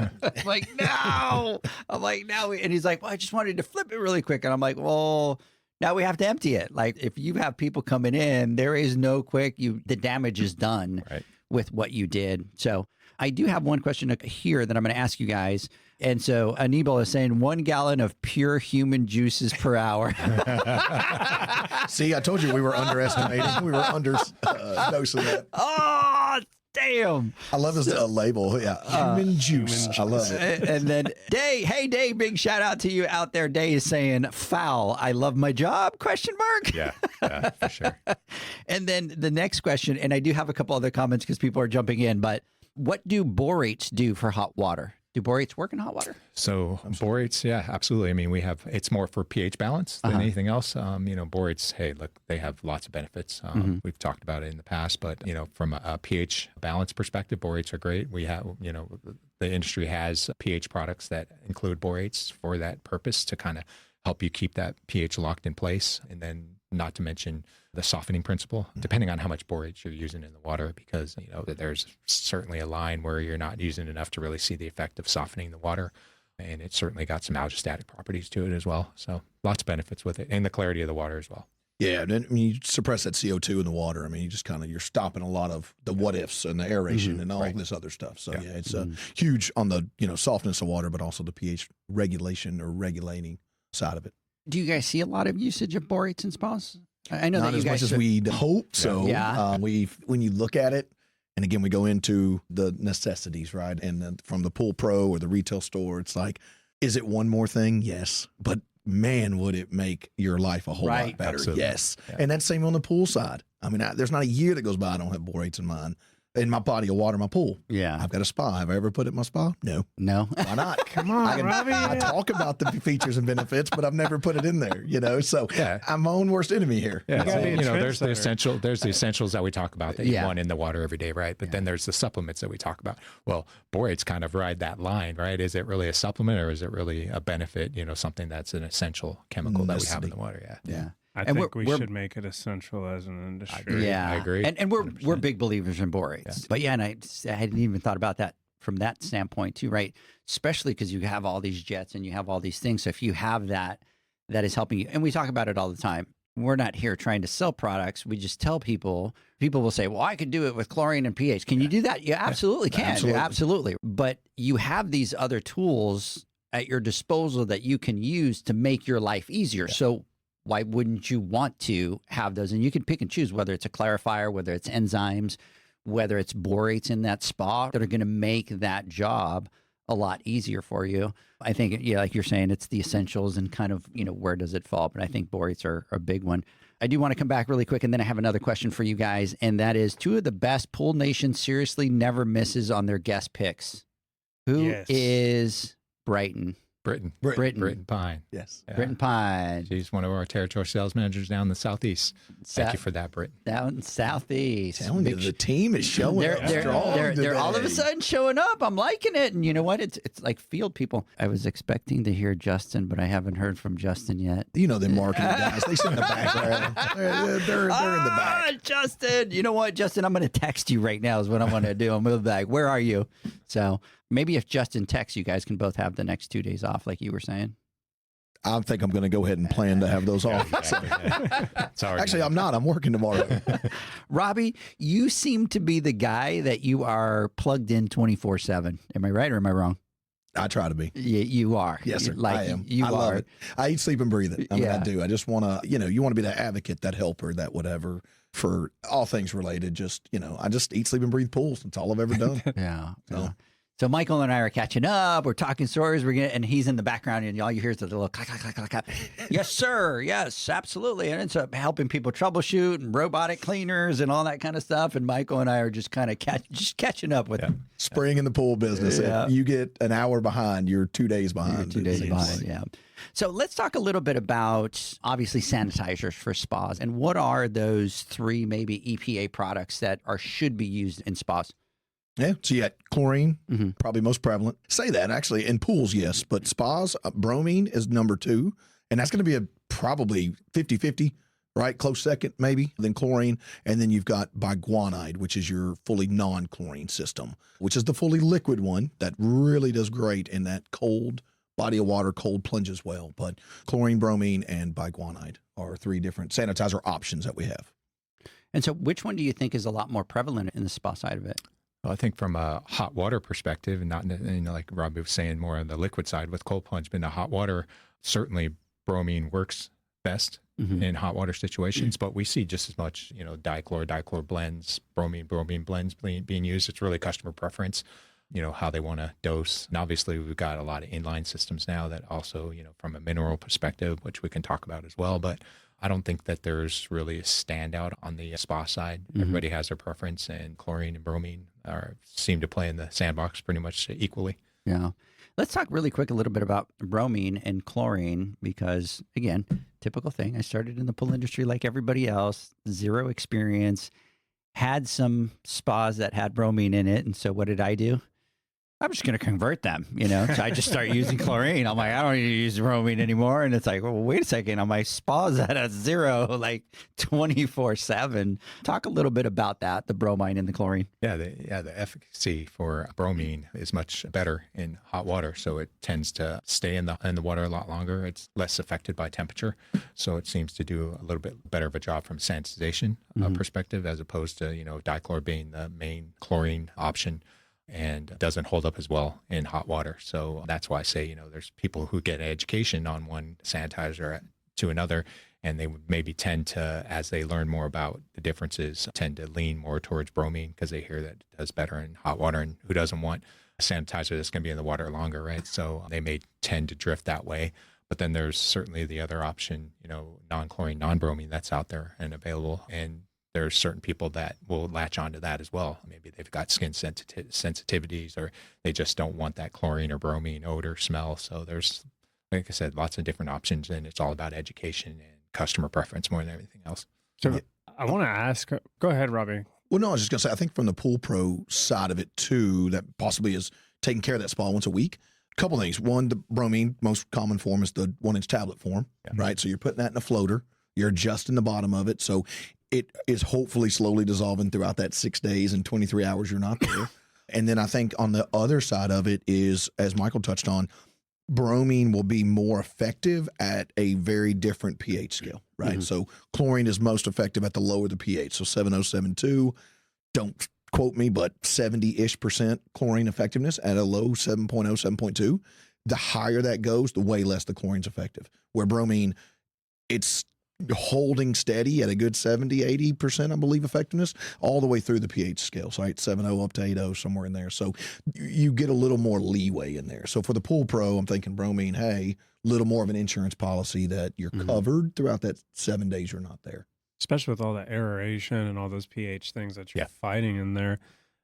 [SPEAKER 2] I'm like, no. And he's like, well, I just wanted to flip it really quick. And I'm like, well, now we have to empty it. Like if you have people coming in, there is no quick, the damage is done with what you did. So I do have one question here that I'm going to ask you guys. And so Anibal is saying 1 gallon of pure human juices per hour.
[SPEAKER 4] See, I told you we were underestimating. We were dosing that.
[SPEAKER 2] Oh, damn.
[SPEAKER 4] I love his label. Yeah. Human juice. I love it.
[SPEAKER 2] And then Day, hey Day, big shout out to you out there. Day is saying foul. I love my job? ?
[SPEAKER 6] Yeah, for sure.
[SPEAKER 2] And then the next question, and I do have a couple other comments because people are jumping in, but what do borates do for hot water? Do borates work in hot water?
[SPEAKER 6] So borates, yeah, absolutely. I mean, it's more for pH balance than anything else. You know, borates, hey, look, they have lots of benefits. We've talked about it in the past, but you know, from a pH balance perspective, borates are great. We have, you know, the industry has pH products that include borates for that purpose to kind of help you keep that pH locked in place. And then not to mention the softening principle, depending on how much borate you're using in the water, because, you know, there's certainly a line where you're not using enough to really see the effect of softening the water. And it's certainly got some algostatic properties to it as well. So lots of benefits with it, and the clarity of the water as well.
[SPEAKER 4] Yeah, and I mean, you suppress that CO2 in the water. I mean, you just you're stopping a lot of the what ifs and the aeration and all this other stuff. So yeah, it's huge on the, you know, softness of water, but also the pH regulation or regulating side of it.
[SPEAKER 2] Do you guys see a lot of usage of borates in spas? I know
[SPEAKER 4] not
[SPEAKER 2] that you
[SPEAKER 4] as
[SPEAKER 2] guys
[SPEAKER 4] much as we'd hope. So
[SPEAKER 2] Yeah.
[SPEAKER 4] when you look at it, and again, we go into the necessities, right? And then from the Pool Pro or the retail store, it's like, is it one more thing? Yes. But man, would it make your life a whole lot better?
[SPEAKER 6] Absolutely.
[SPEAKER 4] Yes.
[SPEAKER 6] Yeah.
[SPEAKER 4] And that's same on the pool side. I mean, there's not a year that goes by I don't have borates in mine. In my body of water, my pool.
[SPEAKER 2] Yeah.
[SPEAKER 4] I've got a spa. Have I ever put it in my spa? No.
[SPEAKER 2] No.
[SPEAKER 4] Why not?
[SPEAKER 5] Come on, Robbie.
[SPEAKER 4] I talk about the features and benefits, but I've never put it in there, you know? So I'm my own worst enemy here.
[SPEAKER 6] Yeah,
[SPEAKER 5] gotta be a
[SPEAKER 6] you know, there's the
[SPEAKER 5] trendsetter.
[SPEAKER 6] essentials that we talk about that you want in the water every day, right? But then there's the supplements that we talk about. Well, borates kind of ride that line, right? Is it really a supplement, or is it really a benefit? You know, something that's an essential chemical that we have in the water.
[SPEAKER 2] Yeah.
[SPEAKER 5] I
[SPEAKER 2] And
[SPEAKER 5] think we
[SPEAKER 2] we're-
[SPEAKER 5] should make it essential as an industry.
[SPEAKER 2] Yeah,
[SPEAKER 6] I agree.
[SPEAKER 2] And we're big believers in borates. But yeah, and I hadn't even thought about that from that standpoint too, right? Especially because you have all these jets and you have all these things. So if you have that is helping you. And we talk about it all the time. We're not here trying to sell products. We just tell people will say, well, I could do it with chlorine and pH. Can you do that? You absolutely can.
[SPEAKER 4] Absolutely.
[SPEAKER 2] Absolutely. But you have these other tools at your disposal that you can use to make your life easier. So why wouldn't you want to have those? And you can pick and choose whether it's a clarifier, whether it's enzymes, whether it's borates in that spa that are going to make that job a lot easier for you. I think, yeah, like you're saying, it's the essentials and kind of, you know, where does it fall? But I think borates are a big one. I do want to come back really quick, and then I have another question for you guys, and that is, 2 of the best Pool Nation seriously never misses on their guest picks. Who is Brighton?
[SPEAKER 6] Britton Pine.
[SPEAKER 4] Yes.
[SPEAKER 6] Yeah.
[SPEAKER 2] Britton Pine.
[SPEAKER 6] She's one of our territory sales managers down in the Southeast. Thank you for that, Britton.
[SPEAKER 2] Down Southeast.
[SPEAKER 4] Telling you, the team is showing
[SPEAKER 2] They're,
[SPEAKER 4] up
[SPEAKER 2] they're,
[SPEAKER 4] strong
[SPEAKER 2] they're all of a
[SPEAKER 4] today.
[SPEAKER 2] sudden showing up. I'm liking it. And you know what? It's like field people. I was expecting to hear Justin, but I haven't heard from Justin yet.
[SPEAKER 4] You know, them marketing guys, they sit in the background. They're in the back.
[SPEAKER 2] Justin. You know what, Justin? I'm going to text you right now is what I'm going to do. I'm going to be like, where are you? So maybe if Justin texts, you guys can both have the next 2 days off like you were saying.
[SPEAKER 4] I think I'm going to go ahead and plan to have those off. Actually, I'm not. I'm working tomorrow.
[SPEAKER 2] Robbie, you seem to be the guy that you are plugged in 24/7. Am I right or am I wrong?
[SPEAKER 4] I try to be.
[SPEAKER 2] You are.
[SPEAKER 4] Yes, sir.
[SPEAKER 2] Like,
[SPEAKER 4] I am.
[SPEAKER 2] You
[SPEAKER 4] I
[SPEAKER 2] are.
[SPEAKER 4] love it. I eat, sleep, and breathe it. I mean,
[SPEAKER 2] Yeah.
[SPEAKER 4] I do. I just want to, you want to be that advocate, that helper, that whatever for all things related. Just, I just eat, sleep, and breathe pools. That's all I've ever done.
[SPEAKER 2] Yeah.
[SPEAKER 4] So-
[SPEAKER 2] Yeah. So Michael and I are catching up. We're talking stories. And he's in the background, and all you hear is the little clack, clack, clack, clack, clack. Yes, sir. Yes, absolutely. And it's helping people troubleshoot and robotic cleaners and all that kind of stuff. And Michael and I are just kind of catching up with him.
[SPEAKER 4] Spring in the pool business.
[SPEAKER 2] Yeah.
[SPEAKER 4] If you get an hour behind, you're 2 days behind.
[SPEAKER 2] 2
[SPEAKER 4] it
[SPEAKER 2] days
[SPEAKER 4] seems
[SPEAKER 2] behind,
[SPEAKER 4] like.
[SPEAKER 2] yeah. So let's talk a little bit about obviously sanitizers for spas, and what are those 3 maybe EPA products that should be used in spas?
[SPEAKER 4] Yeah. So you got chlorine,
[SPEAKER 2] Mhm.
[SPEAKER 4] probably most prevalent. Say that actually in pools, yes, but spas, bromine is number 2. And that's going to be a probably 50-50, right? Close second, maybe, then chlorine. And then you've got biguanide, which is your fully non-chlorine system, which is the fully liquid one that really does great in that cold body of water, cold plunge as well. But chlorine, bromine, and biguanide are 3 different sanitizer options that we have.
[SPEAKER 2] And so which one do you think is a lot more prevalent in the spa side of it?
[SPEAKER 6] Well, I think from a hot water perspective, and not like Robbie was saying, more on the liquid side with cold plunge, but in the hot water, certainly bromine works best in hot water situations. But we see just as much, dichlor blends, bromine blends being used. It's really customer preference, how they want to dose. And obviously, we've got a lot of inline systems now that also, from a mineral perspective, which we can talk about as well. But I don't think that there's really a standout on the spa side. Everybody has their preference, and chlorine and bromine seem to play in the sandbox pretty much equally.
[SPEAKER 2] Yeah. Let's talk really quick a little bit about bromine and chlorine because, again, typical thing. I started in the pool industry like everybody else, 0 experience, had some spas that had bromine in it. And so what did I do? I'm just going to convert them, So I just start using chlorine. I'm like, I don't need to use bromine anymore. And it's like, well, wait a second. On my spas at a 0, like 24/7. Talk a little bit about that, the bromine and the chlorine.
[SPEAKER 6] Yeah, the efficacy for bromine is much better in hot water, so it tends to stay in the water a lot longer. It's less affected by temperature, so it seems to do a little bit better of a job from sanitization perspective, as opposed to dichlor being the main chlorine option, and doesn't hold up as well in hot water. So that's why I say, there's people who get education on one sanitizer to another, and they would maybe tend to, as they learn more about the differences, tend to lean more towards bromine because they hear that it does better in hot water, and who doesn't want a sanitizer that's going to be in the water longer, right? So they may tend to drift that way. But then there's certainly the other option, non-chlorine, non-bromine that's out there and available. And there's certain people that will latch onto that as well. Maybe they've got skin sensitivities, or they just don't want that chlorine or bromine odor, smell. So there's, like I said, lots of different options, and it's all about education and customer preference more than everything else.
[SPEAKER 5] So I want to ask, go ahead, Robbie.
[SPEAKER 4] Well, no, I was just going to say, I think from the Pool Pro side of it too, that possibly is taking care of that spa once a week. A couple things. One, the bromine, most common form is the 1-inch tablet form, right? So you're putting that in a floater. You're adjusting the bottom of it. So it is hopefully slowly dissolving throughout that 6 days and 23 hours you're not there. And then I think on the other side of it is, as Michael touched on, bromine will be more effective at a very different pH scale, right? So chlorine is most effective at the lower the pH. So 70.72, don't quote me, but 70-ish% chlorine effectiveness at a low 7.0, 7.2. The higher that goes, the way less the chlorine's effective. Where bromine, it's holding steady at a good 70-80%, I believe, effectiveness all the way through the pH scale. So 7.0 up to 8.0, somewhere in there. So you get a little more leeway in there. So for the Pool Pro, I'm thinking bromine, hey, a little more of an insurance policy that you're covered throughout that 7 days you're not there.
[SPEAKER 5] Especially with all the aeration and all those pH things that you're fighting in there.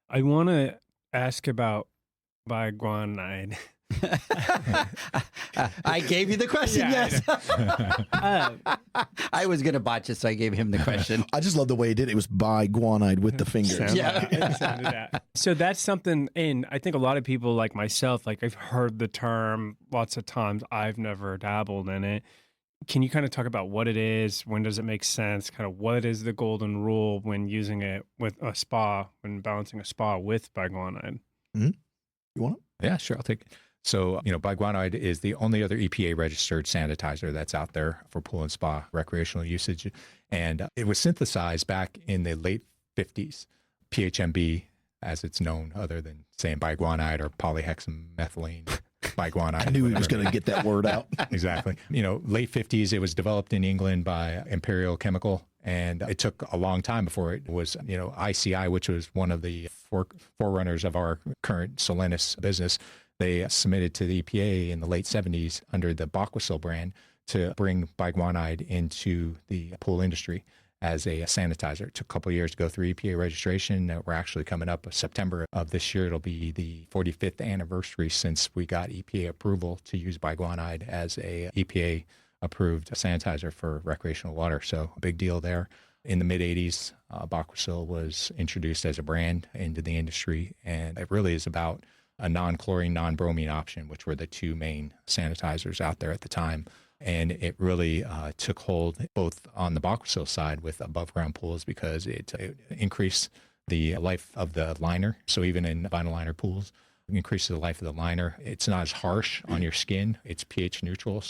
[SPEAKER 5] I want to ask about biguanide.
[SPEAKER 2] I gave you the question, yes. I was going to botch it, so I gave him the question.
[SPEAKER 4] I just love the way he did it. It was biguanide with the fingers.
[SPEAKER 5] So that's something, and I think a lot of people like myself, like I've heard the term lots of times. I've never dabbled in it. Can you kind of talk about what it is? When does it make sense? Kind of what is the golden rule when using it with a spa, when balancing a spa with biguanide?
[SPEAKER 4] You want it?
[SPEAKER 6] Yeah, sure. I'll take it. So, biguanide is the only other EPA registered sanitizer that's out there for pool and spa recreational usage. And it was synthesized back in the late 50s. PHMB, as it's known, other than saying biguanide or polyhexamethylene biguanide.
[SPEAKER 4] I knew he was going to get that word out.
[SPEAKER 6] Exactly. Late 50s, it was developed in England by Imperial Chemical. And it took a long time before it was, ICI, which was one of the forerunners of our current Solenis business. They submitted to the EPA in the late 70s under the Baquasil brand to bring biguanide into the pool industry as a sanitizer. It took a couple of years to go through EPA registration. We're actually coming up September of this year. It'll be the 45th anniversary since we got EPA approval to use biguanide as a EPA approved sanitizer for recreational water. So a big deal there. In the mid 80s, Baquasil was introduced as a brand into the industry. And it really is about a non-chlorine, non-bromine option, which were the two main sanitizers out there at the time. And it really took hold both on the Baquasil side with above ground pools because it increased the life of the liner. So even in vinyl liner pools, it increases the life of the liner. It's not as harsh on your skin. It's pH neutral.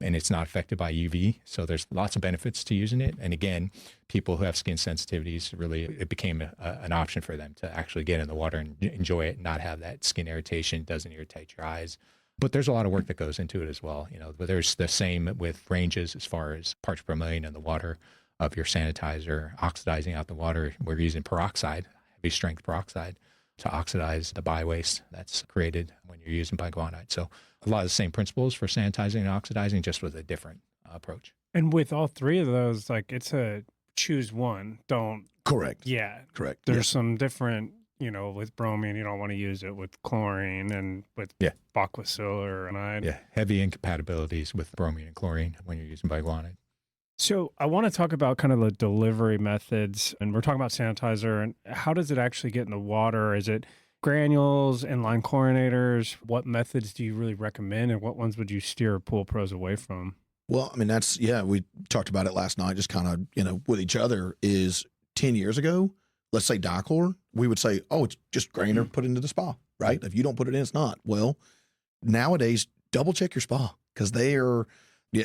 [SPEAKER 6] And it's not affected by UV. So there's lots of benefits to using it. And again, people who have skin sensitivities, really, it became an option for them to actually get in the water and enjoy it and not have that skin irritation. It doesn't irritate your eyes. But there's a lot of work that goes into it as well. But there's the same with ranges as far as parts per million in the water of your sanitizer, oxidizing out the water. We're using peroxide, heavy strength peroxide, to oxidize the bi-waste that's created when you're using biguanide. So a lot of the same principles for sanitizing and oxidizing, just with a different approach.
[SPEAKER 5] And with all three of those, it's a choose one, don't.
[SPEAKER 4] Correct.
[SPEAKER 5] Yeah.
[SPEAKER 4] Correct.
[SPEAKER 5] There's some different, with bromine, you don't want to use it with chlorine, and with Baquasil or anide.
[SPEAKER 6] Yeah, heavy incompatibilities with bromine and chlorine when you're using biguanide.
[SPEAKER 5] So I want to talk about kind of the delivery methods, and we're talking about sanitizer, and how does it actually get in the water? Is it granules, inline chlorinators? What methods do you really recommend, and what ones would you steer pool pros away from?
[SPEAKER 4] Well, I mean, we talked about it last night, just kind of, with each other, is 10 years ago, let's say dichlor, we would say, oh, it's just grainer put into the spa, right? If you don't put it in, it's not. Well, nowadays, double check your spa, because they are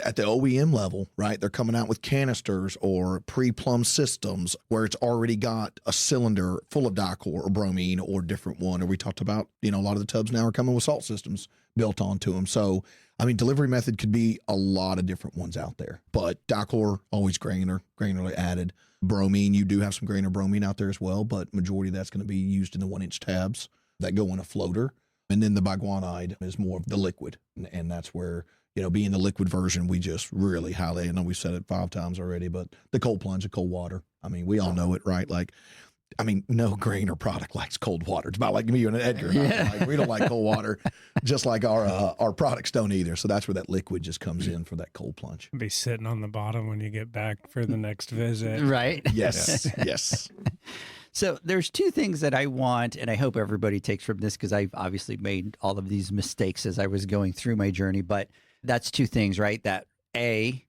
[SPEAKER 4] at the OEM level, right? They're coming out with canisters or pre-plumbed systems where it's already got a cylinder full of dichlor or bromine or different one. Or we talked about, a lot of the tubs now are coming with salt systems built onto them. So, I mean, delivery method could be a lot of different ones out there, but dichlor, always granularly added. Bromine, you do have some granular bromine out there as well, but majority of that's going to be used in the 1-inch tabs that go in a floater. And then the biguanide is more of the liquid. And that's where, being the liquid version, we just really highly, I know we've said it 5 times already, but the cold plunge of cold water. I mean, we all know it, right? No grain or product likes cold water. It's about like me and Edgar.
[SPEAKER 2] Yeah.
[SPEAKER 4] We don't like cold water, just like our products don't either. So that's where that liquid just comes in for that cold plunge.
[SPEAKER 5] Be sitting on the bottom when you get back for the next visit.
[SPEAKER 2] Right.
[SPEAKER 4] Yes. Yes.
[SPEAKER 2] So there's 2 things that I want, and I hope everybody takes from this, because I've obviously made all of these mistakes as I was going through my journey. But that's 2 things, right? That A,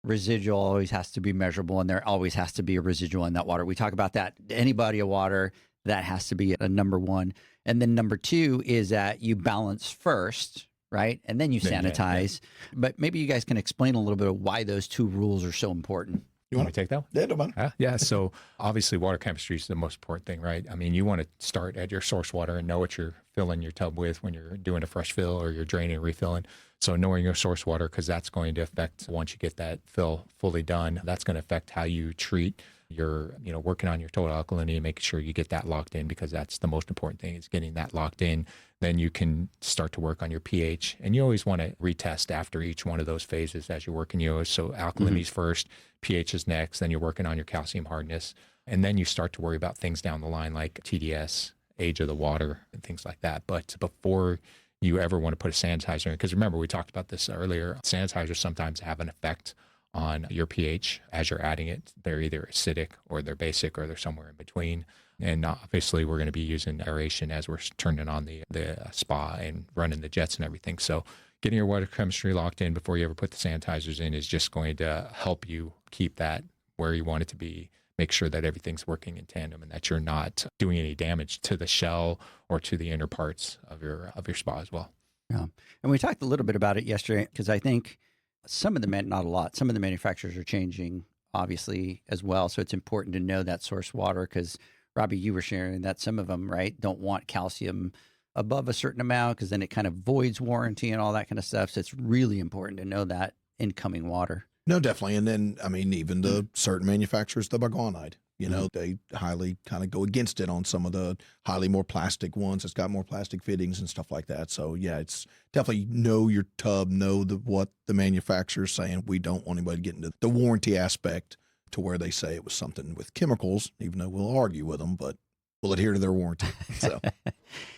[SPEAKER 2] residual always has to be measurable, and there always has to be a residual in that water. We talk about that. Any body of water, that has to be a number 1. And then number 2 is that you balance first, right? And then you sanitize. But maybe you guys can explain a little bit of why those 2 rules are so important.
[SPEAKER 6] You want me to take that one?
[SPEAKER 4] Yeah, don't mind.
[SPEAKER 6] Yeah. So obviously water chemistry is the most important thing, right? I mean, you want to start at your source water and know what you're filling your tub with when you're doing a fresh fill or you're draining and refilling. So knowing your source water, because that's going to affect, once you get that fill fully done, that's going to affect how you treat your, working on your total alkalinity and making sure you get that locked in, because that's the most important thing, is getting that locked in. Then you can start to work on your pH. And you always want to retest after each one of those phases as you're working yours. So alkalinity's first, pH is next, then you're working on your calcium hardness. And then you start to worry about things down the line like TDS, age of the water, and things like that. But before you ever want to put a sanitizer in, because remember, we talked about this earlier, sanitizers sometimes have an effect on your pH as you're adding it. They're either acidic or they're basic or they're somewhere in between. And obviously we're going to be using aeration as we're turning on the spa and running the jets and everything. So getting your water chemistry locked in before you ever put the sanitizers in is just going to help you keep that where you want it to be. Make sure that everything's working in tandem and that you're not doing any damage to the shell or to the inner parts of your spa as well.
[SPEAKER 2] Yeah. And we talked a little bit about it yesterday, because I think some of the not a lot, some of the manufacturers are changing, obviously, as well. So it's important to know that source water, because Robbie, you were sharing that some of them, right, don't want calcium above a certain amount because then it kind of voids warranty and all that kind of stuff. So it's really important to know that incoming water.
[SPEAKER 4] No, definitely. And then, I mean, even the certain manufacturers, the Baguanide, you know, they highly kind of go against it on some of the highly more plastic ones. It's got more plastic fittings and stuff like that. So yeah, it's definitely know your tub, know what the manufacturer's saying. We don't want anybody to get into the warranty aspect to where they say it was something with chemicals, even though we'll argue with them, but we'll adhere to their warranty. So,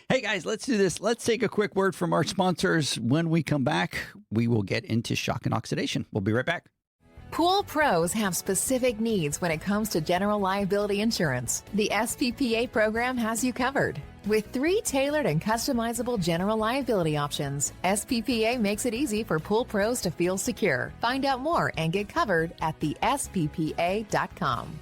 [SPEAKER 2] hey guys, let's do this. Let's take a quick word from our sponsors. When we come back, we will get into shock and oxidation. We'll be right back.
[SPEAKER 1] Pool pros have specific needs when it comes to general liability insurance. The SPPA program has you covered. With 3 tailored and customizable general liability options, SPPA makes it easy for pool pros to feel secure. Find out more and get covered at thesppa.com.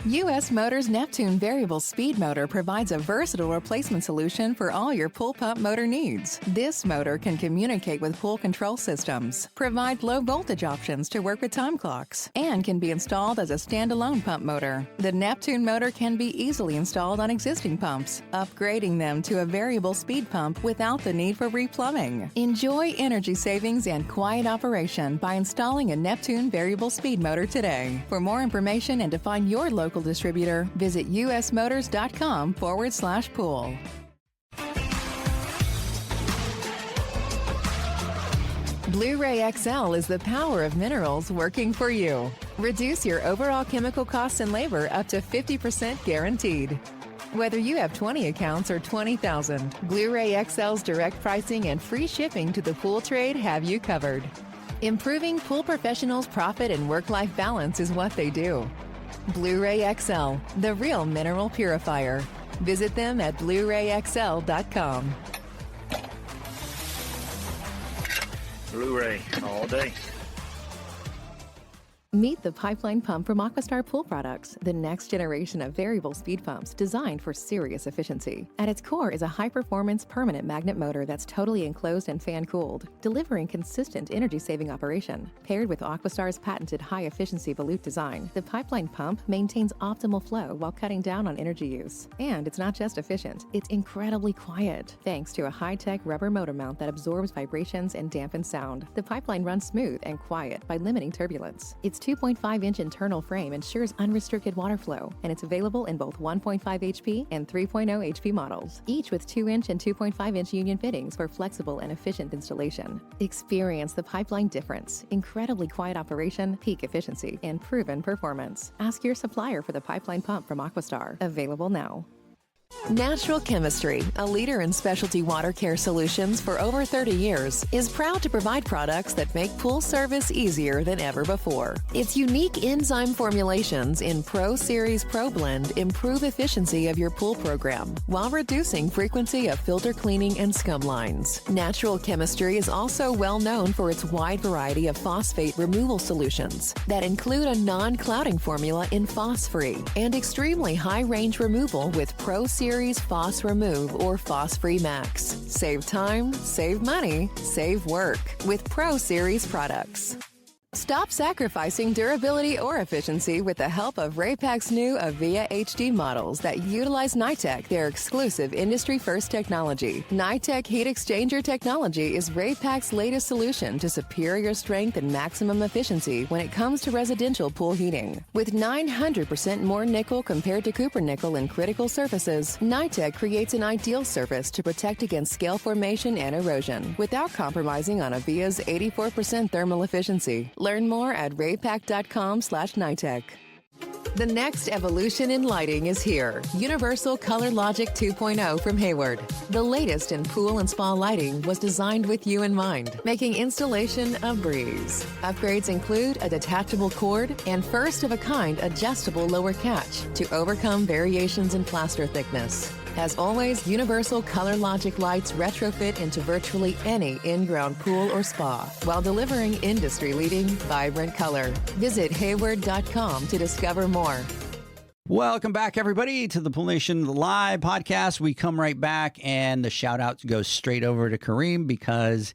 [SPEAKER 1] U.S. Motors Neptune Variable Speed Motor provides a versatile replacement solution for all your pool pump motor needs. This motor can communicate with pool control systems, provide low voltage options to work with time clocks, and can be installed as a standalone pump motor. The Neptune motor can be easily installed on existing pumps, upgrading them to a variable speed pump without the need for replumbing. Enjoy energy savings and quiet operation by installing a Neptune Variable Speed Motor today. For more information and to find your local distributor, visit usmotors.com/pool. Blu-ray XL is the power of minerals working for you. Reduce your overall chemical costs and labor up to 50% guaranteed. Whether you have 20 accounts or 20,000, Blu-ray XL's direct pricing and free shipping to the pool trade have you covered. Improving pool professionals' profit and work-life balance is what they do. Blu-ray XL, the real mineral purifier. Visit them at BluRayXL.com.
[SPEAKER 7] Blu-ray all day.
[SPEAKER 1] Meet the Pipeline Pump from Aquastar Pool Products, the next generation of variable speed pumps designed for serious efficiency. At its core is a high-performance permanent magnet motor that's totally enclosed and fan-cooled, delivering consistent energy-saving operation. Paired with Aquastar's patented high-efficiency volute design, the Pipeline Pump maintains optimal flow while cutting down on energy use. And it's not just efficient, it's incredibly quiet. Thanks to a high-tech rubber motor mount that absorbs vibrations and dampens sound, the pipeline runs smooth and quiet by limiting turbulence. Its 2.5-inch internal frame ensures unrestricted water flow, and it's available in both 1.5 HP and 3.0 HP models, each with 2-inch and 2.5-inch union fittings for flexible and efficient installation. Experience the pipeline difference: incredibly quiet operation, peak efficiency, and proven performance. Ask your supplier for the Pipeline Pump from Aquastar. Available now. Natural Chemistry, a leader in specialty water care solutions for over 30 years, is proud to provide products that make pool service easier than ever before. Its unique enzyme formulations in Pro Series Pro Blend improve efficiency of your pool program while reducing frequency of filter cleaning and scum lines. Natural Chemistry is also well known for its wide variety of phosphate removal solutions that include a non-clouding formula in Phos-Free and extremely high-range removal with Pro Series Phos Remove or Phos-Free Max. Save time, save money, save work with Pro Series products. Stop sacrificing durability or efficiency with the help of Raypak's new Avia HD models that utilize NITEC, their exclusive industry-first technology. NITEC heat exchanger technology is Raypak's latest solution to superior strength and maximum efficiency when it comes to residential pool heating. With 900% more nickel compared to copper nickel in critical surfaces, NITEC creates an ideal surface to protect against scale formation and erosion without compromising on Avia's 84% thermal efficiency. Learn more at raypak.com/NITEC. The next evolution in lighting is here. Universal Color Logic 2.0 from Hayward. The latest in pool and spa lighting was designed with you in mind, making installation a breeze. Upgrades include a detachable cord and first-of-a-kind adjustable lower catch to overcome variations in plaster thickness. As always, Universal Color Logic lights retrofit into virtually any in-ground pool or spa while delivering industry-leading, vibrant color. Visit Hayward.com to discover more.
[SPEAKER 2] Welcome back, everybody, to the Pool Nation Live podcast. We come right back, and the shout-out goes straight over to Kareem because,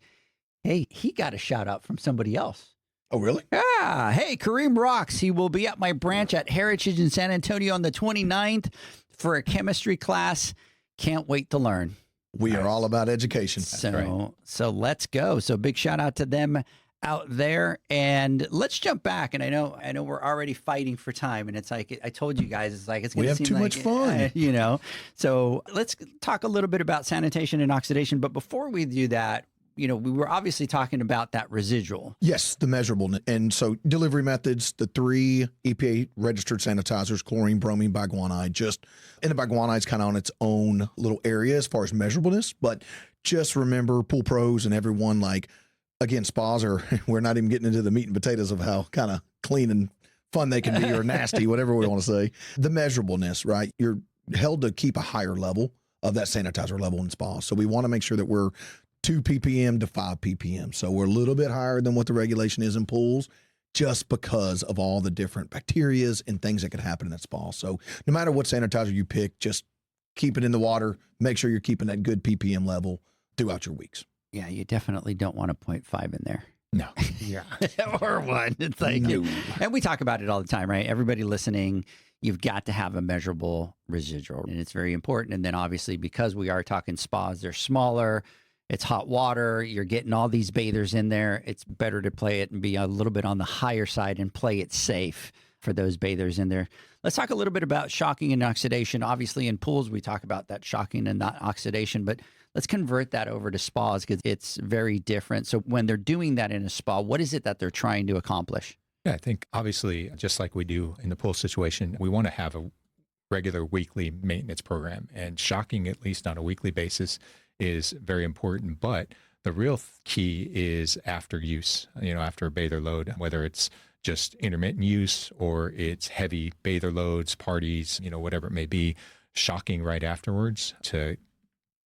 [SPEAKER 2] hey, he got a shout-out from somebody else.
[SPEAKER 4] Oh, really?
[SPEAKER 2] Yeah. Hey, Kareem rocks. He will be at my branch at Heritage in San Antonio on the 29th for a chemistry class. Can't wait to learn.
[SPEAKER 4] We are all about education.
[SPEAKER 2] So let's go. So big shout out to them out there, and let's jump back. And I know we're already fighting for time, and it's like I told you guys, it's like it's going to seem
[SPEAKER 4] too much fun,
[SPEAKER 2] you know. So let's talk a little bit about sanitation and oxidation. But before we do that, you know, we were obviously talking about that residual.
[SPEAKER 4] Yes, the measurable. And so delivery methods, the 3 EPA registered sanitizers, chlorine, bromine, biguanide, and the biguanide's kind of on its own little area as far as measurableness. But just remember, Pool Pros and everyone, like, again, spas we're not even getting into the meat and potatoes of how kind of clean and fun they can be or nasty, whatever we want to say. The measurableness, right? You're held to keep a higher level of that sanitizer level in spas. So we want to make sure that we're 2 ppm to 5 ppm. So we're a little bit higher than what the regulation is in pools, just because of all the different bacterias and things that could happen in that spa. So no matter what sanitizer you pick, just keep it in the water. Make sure you're keeping that good ppm level throughout your weeks.
[SPEAKER 2] Yeah, you definitely don't want a 0.5 in there.
[SPEAKER 6] No.
[SPEAKER 2] Yeah. Or 1. It's like, no. And we talk about it all the time, right? Everybody listening, you've got to have a measurable residual, and it's very important. And then obviously, because we are talking spas, they're smaller, it's hot water, you're getting all these bathers in there. It's better to play it and be a little bit on the higher side and play it safe for those bathers in there. Let's talk a little bit about shocking and oxidation. Obviously, in pools, we talk about that shocking and not oxidation, but let's convert that over to spas because it's very different. So when they're doing that in a spa, what is it that they're trying to accomplish?
[SPEAKER 6] Yeah, I think obviously, just like we do in the pool situation, we want to have a regular weekly maintenance program, and shocking, at least on a weekly basis, is very important. But the real key is after use, after a bather load, whether it's just intermittent use or it's heavy bather loads, parties, whatever it may be, shocking right afterwards to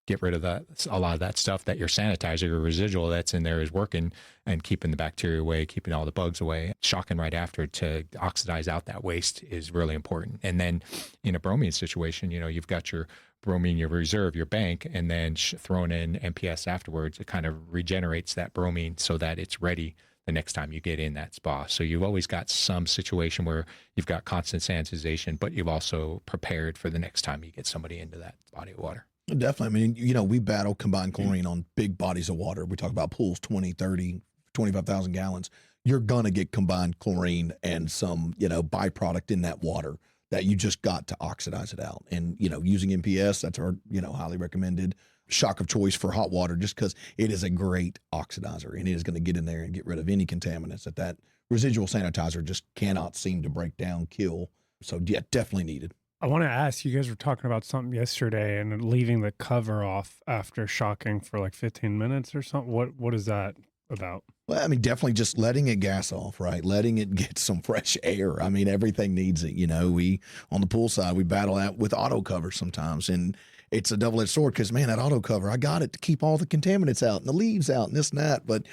[SPEAKER 6] get rid of a lot of that stuff that your sanitizer, your residual that's in there is working and keeping the bacteria away, keeping all the bugs away. Shocking right after to oxidize out that waste is really important. And then in a bromine situation, you've got your bromine, your reserve, your bank, and then throwing in MPS afterwards, it kind of regenerates that bromine so that it's ready the next time you get in that spa. So you've always got some situation where you've got constant sanitization, but you've also prepared for the next time you get somebody into that body of water.
[SPEAKER 4] Definitely. I mean, we battle combined chlorine on big bodies of water. We talk about pools, 20, 30, 25,000 gallons. You're going to get combined chlorine and some, byproduct in that water that you just got to oxidize it out. And, using MPS, that's our, highly recommended shock of choice for hot water, just because it is a great oxidizer and it is going to get in there and get rid of any contaminants that residual sanitizer just cannot seem to break down, kill. So yeah, definitely needed.
[SPEAKER 5] I want to ask, you guys were talking about something yesterday and leaving the cover off after shocking for like 15 minutes or something. What is that about?
[SPEAKER 4] Well, I mean, definitely just letting it gas off, right? Letting it get some fresh air. I mean, everything needs it. We, on the pool side, we battle out with auto covers sometimes. And it's a double-edged sword because, man, that auto cover, I got it to keep all the contaminants out and the leaves out and this and that. But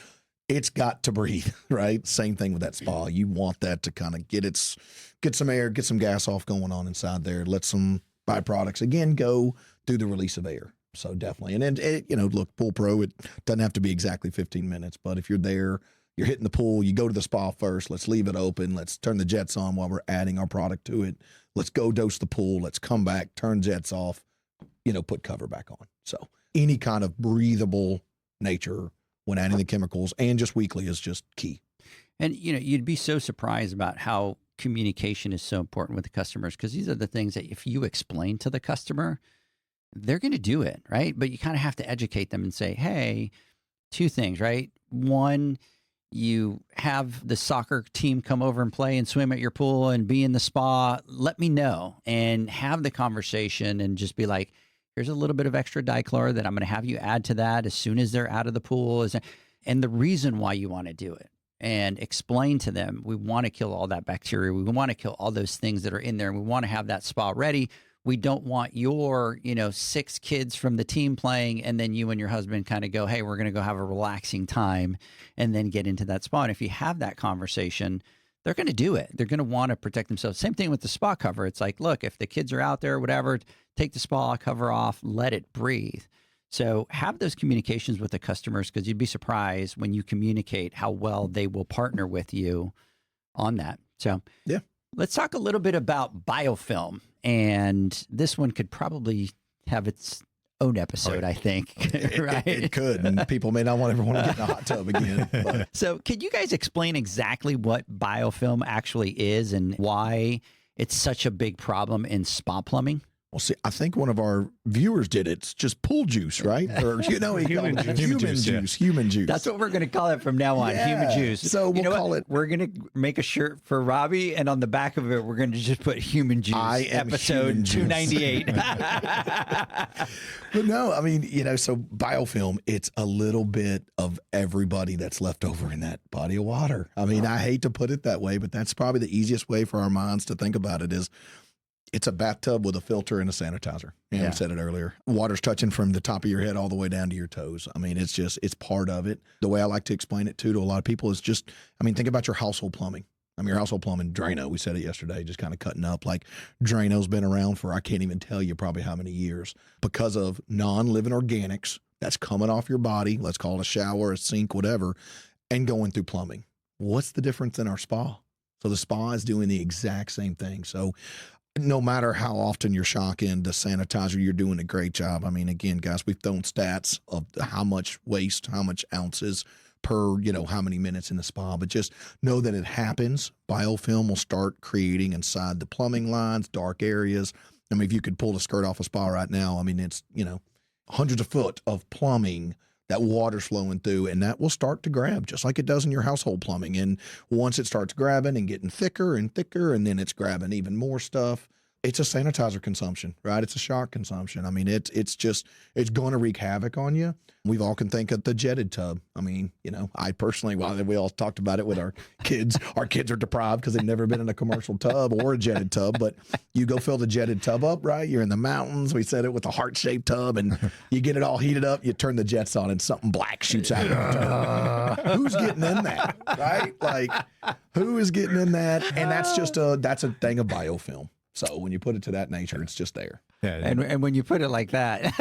[SPEAKER 4] it's got to breathe, right? Same thing with that spa. You want that to kind of get some air, get some gas off going on inside there. Let some byproducts, again, go through the release of air. So definitely. And then, look, Pool Pro, it doesn't have to be exactly 15 minutes. But if you're there, you're hitting the pool, you go to the spa first. Let's leave it open. Let's turn the jets on while we're adding our product to it. Let's go dose the pool. Let's come back, turn jets off, put cover back on. So any kind of breathable nature when adding the chemicals and just weekly is just key.
[SPEAKER 2] And, you'd be so surprised about how communication is so important with the customers, because these are the things that if you explain to the customer, they're going to do it, right? But you kind of have to educate them and say, hey, 2 things, right? 1, you have the soccer team come over and play and swim at your pool and be in the spa. Let me know and have the conversation and just be like, here's a little bit of extra dichlor that I'm going to have you add to that as soon as they're out of the pool. And the reason why you want to do it, and explain to them, we want to kill all that bacteria. We want to kill all those things that are in there. And we want to have that spa ready. We don't want your, 6 kids from the team playing and then you and your husband kind of go, hey, we're going to go have a relaxing time and then get into that spa. And if you have that conversation, they're going to do it. They're going to want to protect themselves. Same thing with the spa cover. It's like, look, if the kids are out there, whatever, take the spa cover off, let it breathe. So have those communications with the customers, because you'd be surprised when you communicate how well they will partner with you on that. So
[SPEAKER 4] yeah,
[SPEAKER 2] let's talk a little bit about biofilm. and this one could probably have its own episode, I think. Right?
[SPEAKER 4] It could, and people may not ever want to get in a hot tub again. But.
[SPEAKER 2] So, can you guys explain exactly what biofilm actually is and why it's such a big problem in spa plumbing?
[SPEAKER 4] Well, see, I think one of our viewers did it. It's just pool juice, right? Or
[SPEAKER 5] Human juice.
[SPEAKER 4] Human juice.
[SPEAKER 2] That's what we're going to call it from now on, human
[SPEAKER 4] Yeah.
[SPEAKER 2] juice.
[SPEAKER 4] So we'll call it.
[SPEAKER 2] We're going to make a shirt for Robbie, and on the back of it, we're going to just put human juice.
[SPEAKER 4] I am
[SPEAKER 2] episode
[SPEAKER 4] human juice.
[SPEAKER 2] 298.
[SPEAKER 4] But no, I mean, so biofilm, it's a little bit of everybody that's left over in that body of water. I mean, I hate to put it that way, but that's probably the easiest way for our minds to think about it is it's a bathtub with a filter and a sanitizer.
[SPEAKER 2] Yeah.
[SPEAKER 4] We said it earlier. Water's touching from the top of your head all the way down to your toes. I mean, it's part of it. The way I like to explain it to a lot of people is just, think about your household plumbing. Your household plumbing, Drano, we said it yesterday, just kind of cutting up. Like Drano's been around for, I can't even tell you probably how many years because of non-living organics that's coming off your body. Let's call it a shower, a sink, whatever, and going through plumbing. What's the difference in our spa? So the spa is doing the exact same thing. So no matter how often you're shocking the sanitizer, you're doing a great job. Again, guys, we've thrown stats of how much waste, how much ounces per, how many minutes in the spa, but just know that it happens. Biofilm will start creating inside the plumbing lines, dark areas. If you could pull the skirt off a spa right now, it's, hundreds of foot of plumbing that water's flowing through, and that will start to grab just like it does in your household plumbing. And once it starts grabbing and getting thicker and thicker, and then it's grabbing even more stuff, it's a sanitizer consumption, right? It's a shock consumption. It's going to wreak havoc on you. We've all can think of the jetted tub. I personally, we all talked about it with our kids are deprived because they've never been in a commercial tub or a jetted tub, but you go fill the jetted tub up, right? You're in the mountains. We said it with a heart-shaped tub, and you get it all heated up. You turn the jets on and something black shoots out of the tub. Who's getting in that, right? Like, who is getting in that? And that's a thing of biofilm. So when you put it to that nature, it's just there.
[SPEAKER 6] Yeah,
[SPEAKER 2] And when you put it like that,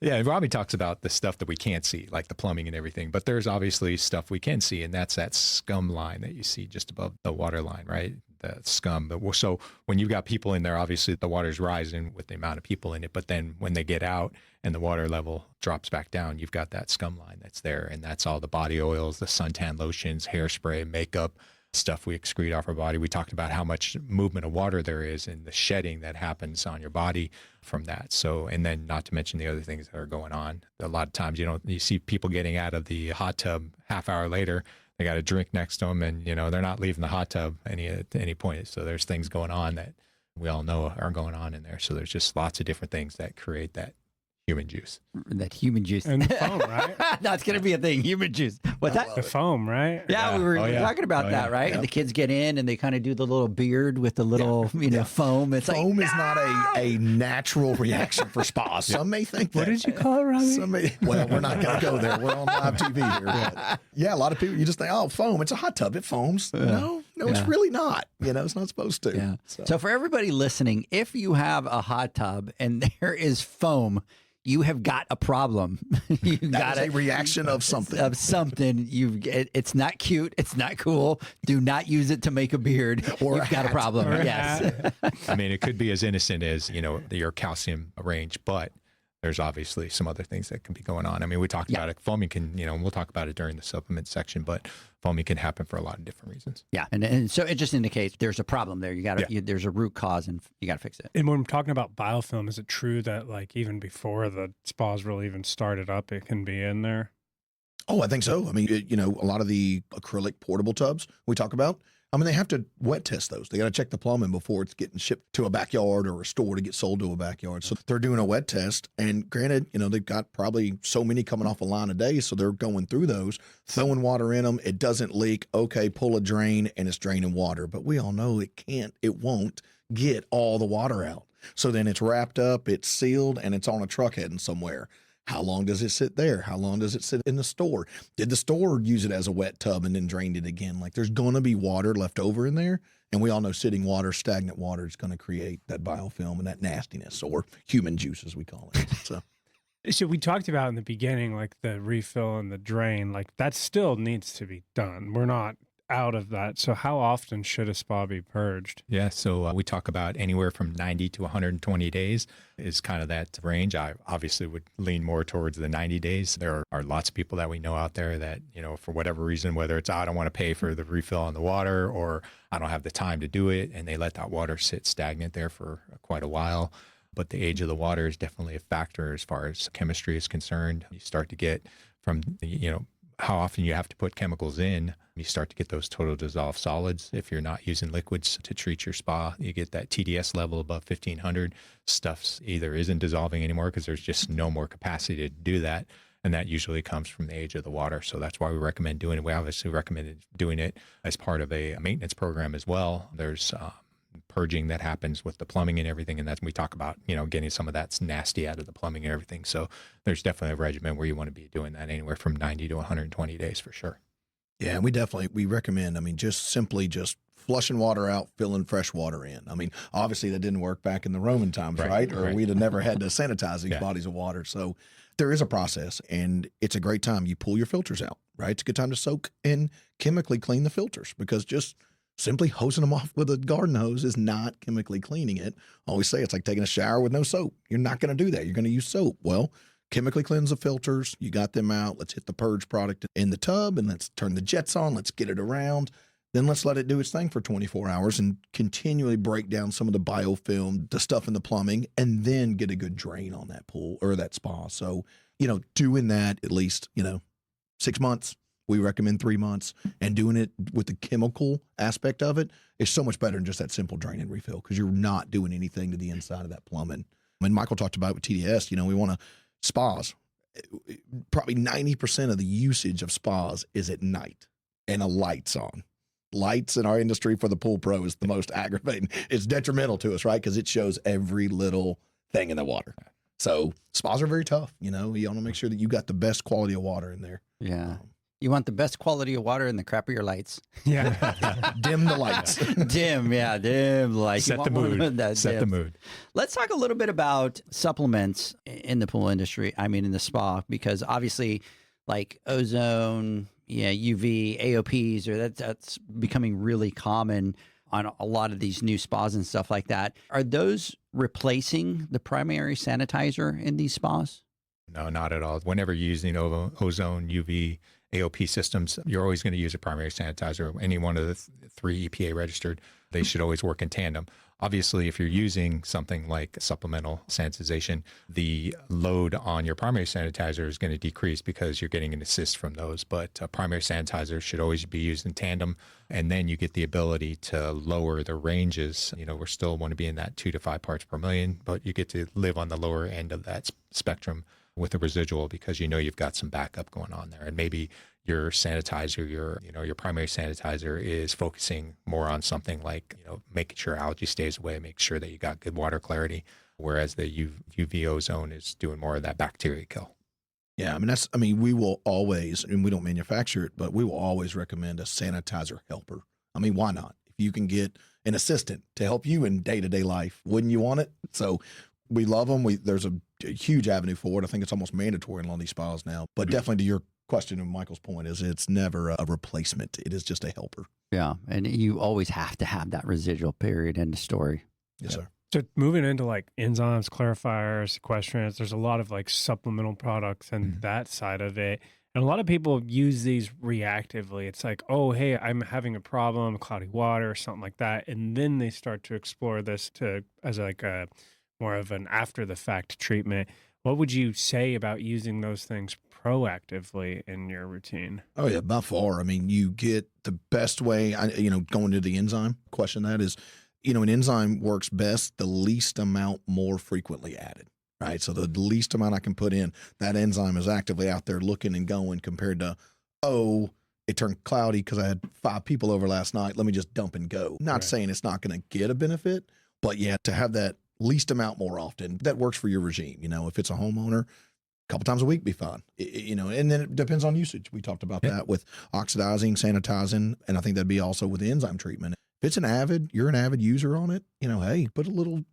[SPEAKER 6] yeah. Robbie talks about the stuff that we can't see, like the plumbing and everything. But there's obviously stuff we can see, and that's that scum line that you see just above the water line, right? The scum. So when you've got people in there, obviously the water's rising with the amount of people in it. But then when they get out and the water level drops back down, you've got that scum line that's there, and that's all the body oils, the suntan lotions, hairspray, makeup, stuff we excrete off our body. We talked about how much movement of water there is and the shedding that happens on your body from that. So, and then not to mention the other things that are going on. A lot of times you see people getting out of the hot tub half hour later, they got a drink next to them, and they're not leaving the hot tub at any point. So there's things going on that we all know are going on in there. So there's just lots of different things that create that human juice.
[SPEAKER 2] that human juice.
[SPEAKER 5] And the foam, right?
[SPEAKER 2] That's going to be a thing, human juice. What's that?
[SPEAKER 5] The foam, right?
[SPEAKER 2] Yeah, we were talking about that, right? And the kids get in and they kind of do the little beard with the little, foam. It's
[SPEAKER 4] Foam
[SPEAKER 2] like,
[SPEAKER 4] is not a natural reaction for spas. Some may think that.
[SPEAKER 5] What did you call it, Robbie?
[SPEAKER 4] Well, we're not going to go there. We're on live TV here. But yeah, a lot of people, you just think, oh, foam, it's a hot tub. It foams. No, it's really not. It's not supposed to.
[SPEAKER 2] Yeah. So for everybody listening, if you have a hot tub and there is foam, you have got a problem. You got
[SPEAKER 4] a reaction of something.
[SPEAKER 2] It's not cute. It's not cool. Do not use it to make a beard.
[SPEAKER 4] Or
[SPEAKER 2] You've got a problem.
[SPEAKER 5] Or a
[SPEAKER 2] Yes.
[SPEAKER 6] It could be as innocent as, your calcium range, but there's obviously some other things that can be going on. We talked about it. Foaming can, we'll talk about it during the supplement section, but foaming can happen for a lot of different reasons.
[SPEAKER 2] Yeah. And so it just indicates there's a problem there. You got to, there's a root cause and you got to fix it.
[SPEAKER 5] And when I'm talking about biofilm, is it true that even before the spas really even started up, it can be in there?
[SPEAKER 4] Oh, I think so. A lot of the acrylic portable tubs we talk about, they have to wet test those. They got to check the plumbing before it's getting shipped to a backyard or a store to get sold to a backyard. So they're doing a wet test. And granted, they've got probably so many coming off a line a day. So they're going through those, throwing water in them. It doesn't leak. Okay, pull a drain and it's draining water. But we all know it won't get all the water out. So then it's wrapped up, it's sealed, and it's on a truck heading somewhere. How long does it sit there? How long does it sit in the store? Did the store use it as a wet tub and then drained it again? There's going to be water left over in there. And we all know sitting water, stagnant water is going to create that biofilm and that nastiness, or human juice as we call it.
[SPEAKER 5] So we talked about in the beginning, the refill and the drain, that still needs to be done. We're not out of that. So how often should a spa be purged?
[SPEAKER 6] Yeah, so we talk about anywhere from 90 to 120 days is kind of that range. I obviously would lean more towards the 90 days. There are lots of people that we know out there that, for whatever reason, whether it's I don't want to pay for the refill on the water or I don't have the time to do it, and they let that water sit stagnant there for quite a while. But the age of the water is definitely a factor as far as chemistry is concerned. You start to get from, how often you have to put chemicals in, you start to get those total dissolved solids. If you're not using liquids to treat your spa, you get that TDS level above 1500. Stuff either isn't dissolving anymore because there's just no more capacity to do that. And that usually comes from the age of the water. So that's why we recommend doing it. We obviously recommended doing it as part of a maintenance program as well. There's purging that happens with the plumbing and everything. And that's when we talk about, getting some of that nasty out of the plumbing and everything. So there's definitely a regimen where you want to be doing that anywhere from 90 to 120 days for sure.
[SPEAKER 4] Yeah, and we recommend, just simply flushing water out, filling fresh water in. Obviously that didn't work back in the Roman times, right? Or we'd have never had to sanitize these bodies of water. So there is a process, and it's a great time. You pull your filters out, right? It's a good time to soak and chemically clean the filters, because just simply hosing them off with a garden hose is not chemically cleaning it. I always say it's like taking a shower with no soap. You're not going to do that. You're going to use soap. Well, chemically cleanse the filters. You got them out. Let's hit the purge product in the tub, and let's turn the jets on. Let's get it around. Then let's let it do its thing for 24 hours and continually break down some of the biofilm, the stuff in the plumbing, and then get a good drain on that pool or that spa. So, doing that at least, 6 months. We recommend 3 months, and doing it with the chemical aspect of it is so much better than just that simple drain and refill, because you're not doing anything to the inside of that plumbing. And Michael talked about it with TDS, we want to spas. Probably 90% of the usage of spas is at night and a light's on. Lights in our industry for the pool pro is the most aggravating. It's detrimental to us, right? Because it shows every little thing in the water. So spas are very tough. You want to make sure that you got the best quality of water in there.
[SPEAKER 2] Yeah. You want the best quality of water and the crappier lights.
[SPEAKER 5] Yeah.
[SPEAKER 4] Dim the lights.
[SPEAKER 2] Dim the lights.
[SPEAKER 6] Set the mood. Set the mood.
[SPEAKER 2] Let's talk a little bit about supplements in the pool industry. In the spa, because obviously like ozone, UV, AOPs, or that's becoming really common on a lot of these new spas and stuff like that. Are those replacing the primary sanitizer in these spas?
[SPEAKER 6] No, not at all. Whenever you're using ozone, UV, AOP systems, you're always going to use a primary sanitizer. Any one of the 3 EPA registered, they should always work in tandem. Obviously, if you're using something like supplemental sanitization, the load on your primary sanitizer is going to decrease because you're getting an assist from those. But primary sanitizer should always be used in tandem. And then you get the ability to lower the ranges. We still want to be in that 2 to 5 parts per million, but you get to live on the lower end of that spectrum with the residual, because you've got some backup going on there. And maybe your sanitizer, your primary sanitizer is focusing more on something like, making sure algae stays away, make sure that you got good water clarity, whereas the UV ozone is doing more of that bacteria kill.
[SPEAKER 4] Yeah, we will always, and we don't manufacture it, but we will always recommend a sanitizer helper. Why not? If you can get an assistant to help you in day-to-day life, wouldn't you want it? So we love them. There's a huge avenue for it. I think it's almost mandatory in a lot of these spas now. But definitely, to your question and Michael's point, is it's never a replacement. It is just a helper.
[SPEAKER 2] Yeah, and you always have to have that residual period in the story.
[SPEAKER 4] Yes, sir.
[SPEAKER 5] So moving into like enzymes, clarifiers, sequestrants, there's a lot of like supplemental products and that side of it. And a lot of people use these reactively. It's like, oh, hey, I'm having a problem, cloudy water or something like that. And then they start to explore this as like a more of an after the fact treatment. What would you say about using those things proactively in your routine?
[SPEAKER 4] Oh yeah, by far. You get the best way, going to the enzyme question, that is, an enzyme works best the least amount more frequently added, right? So the least amount I can put in, that enzyme is actively out there looking and going, compared to, it turned cloudy because I had 5 people over last night. Let me just dump and go. Not saying it's not going to get a benefit, but yeah, to have that least amount more often, that works for your regime. If it's a homeowner, a couple times a week be fine. And then it depends on usage. We talked about that with oxidizing, sanitizing, and I think that'd be also with the enzyme treatment. If you're an avid user on it, hey, put a little,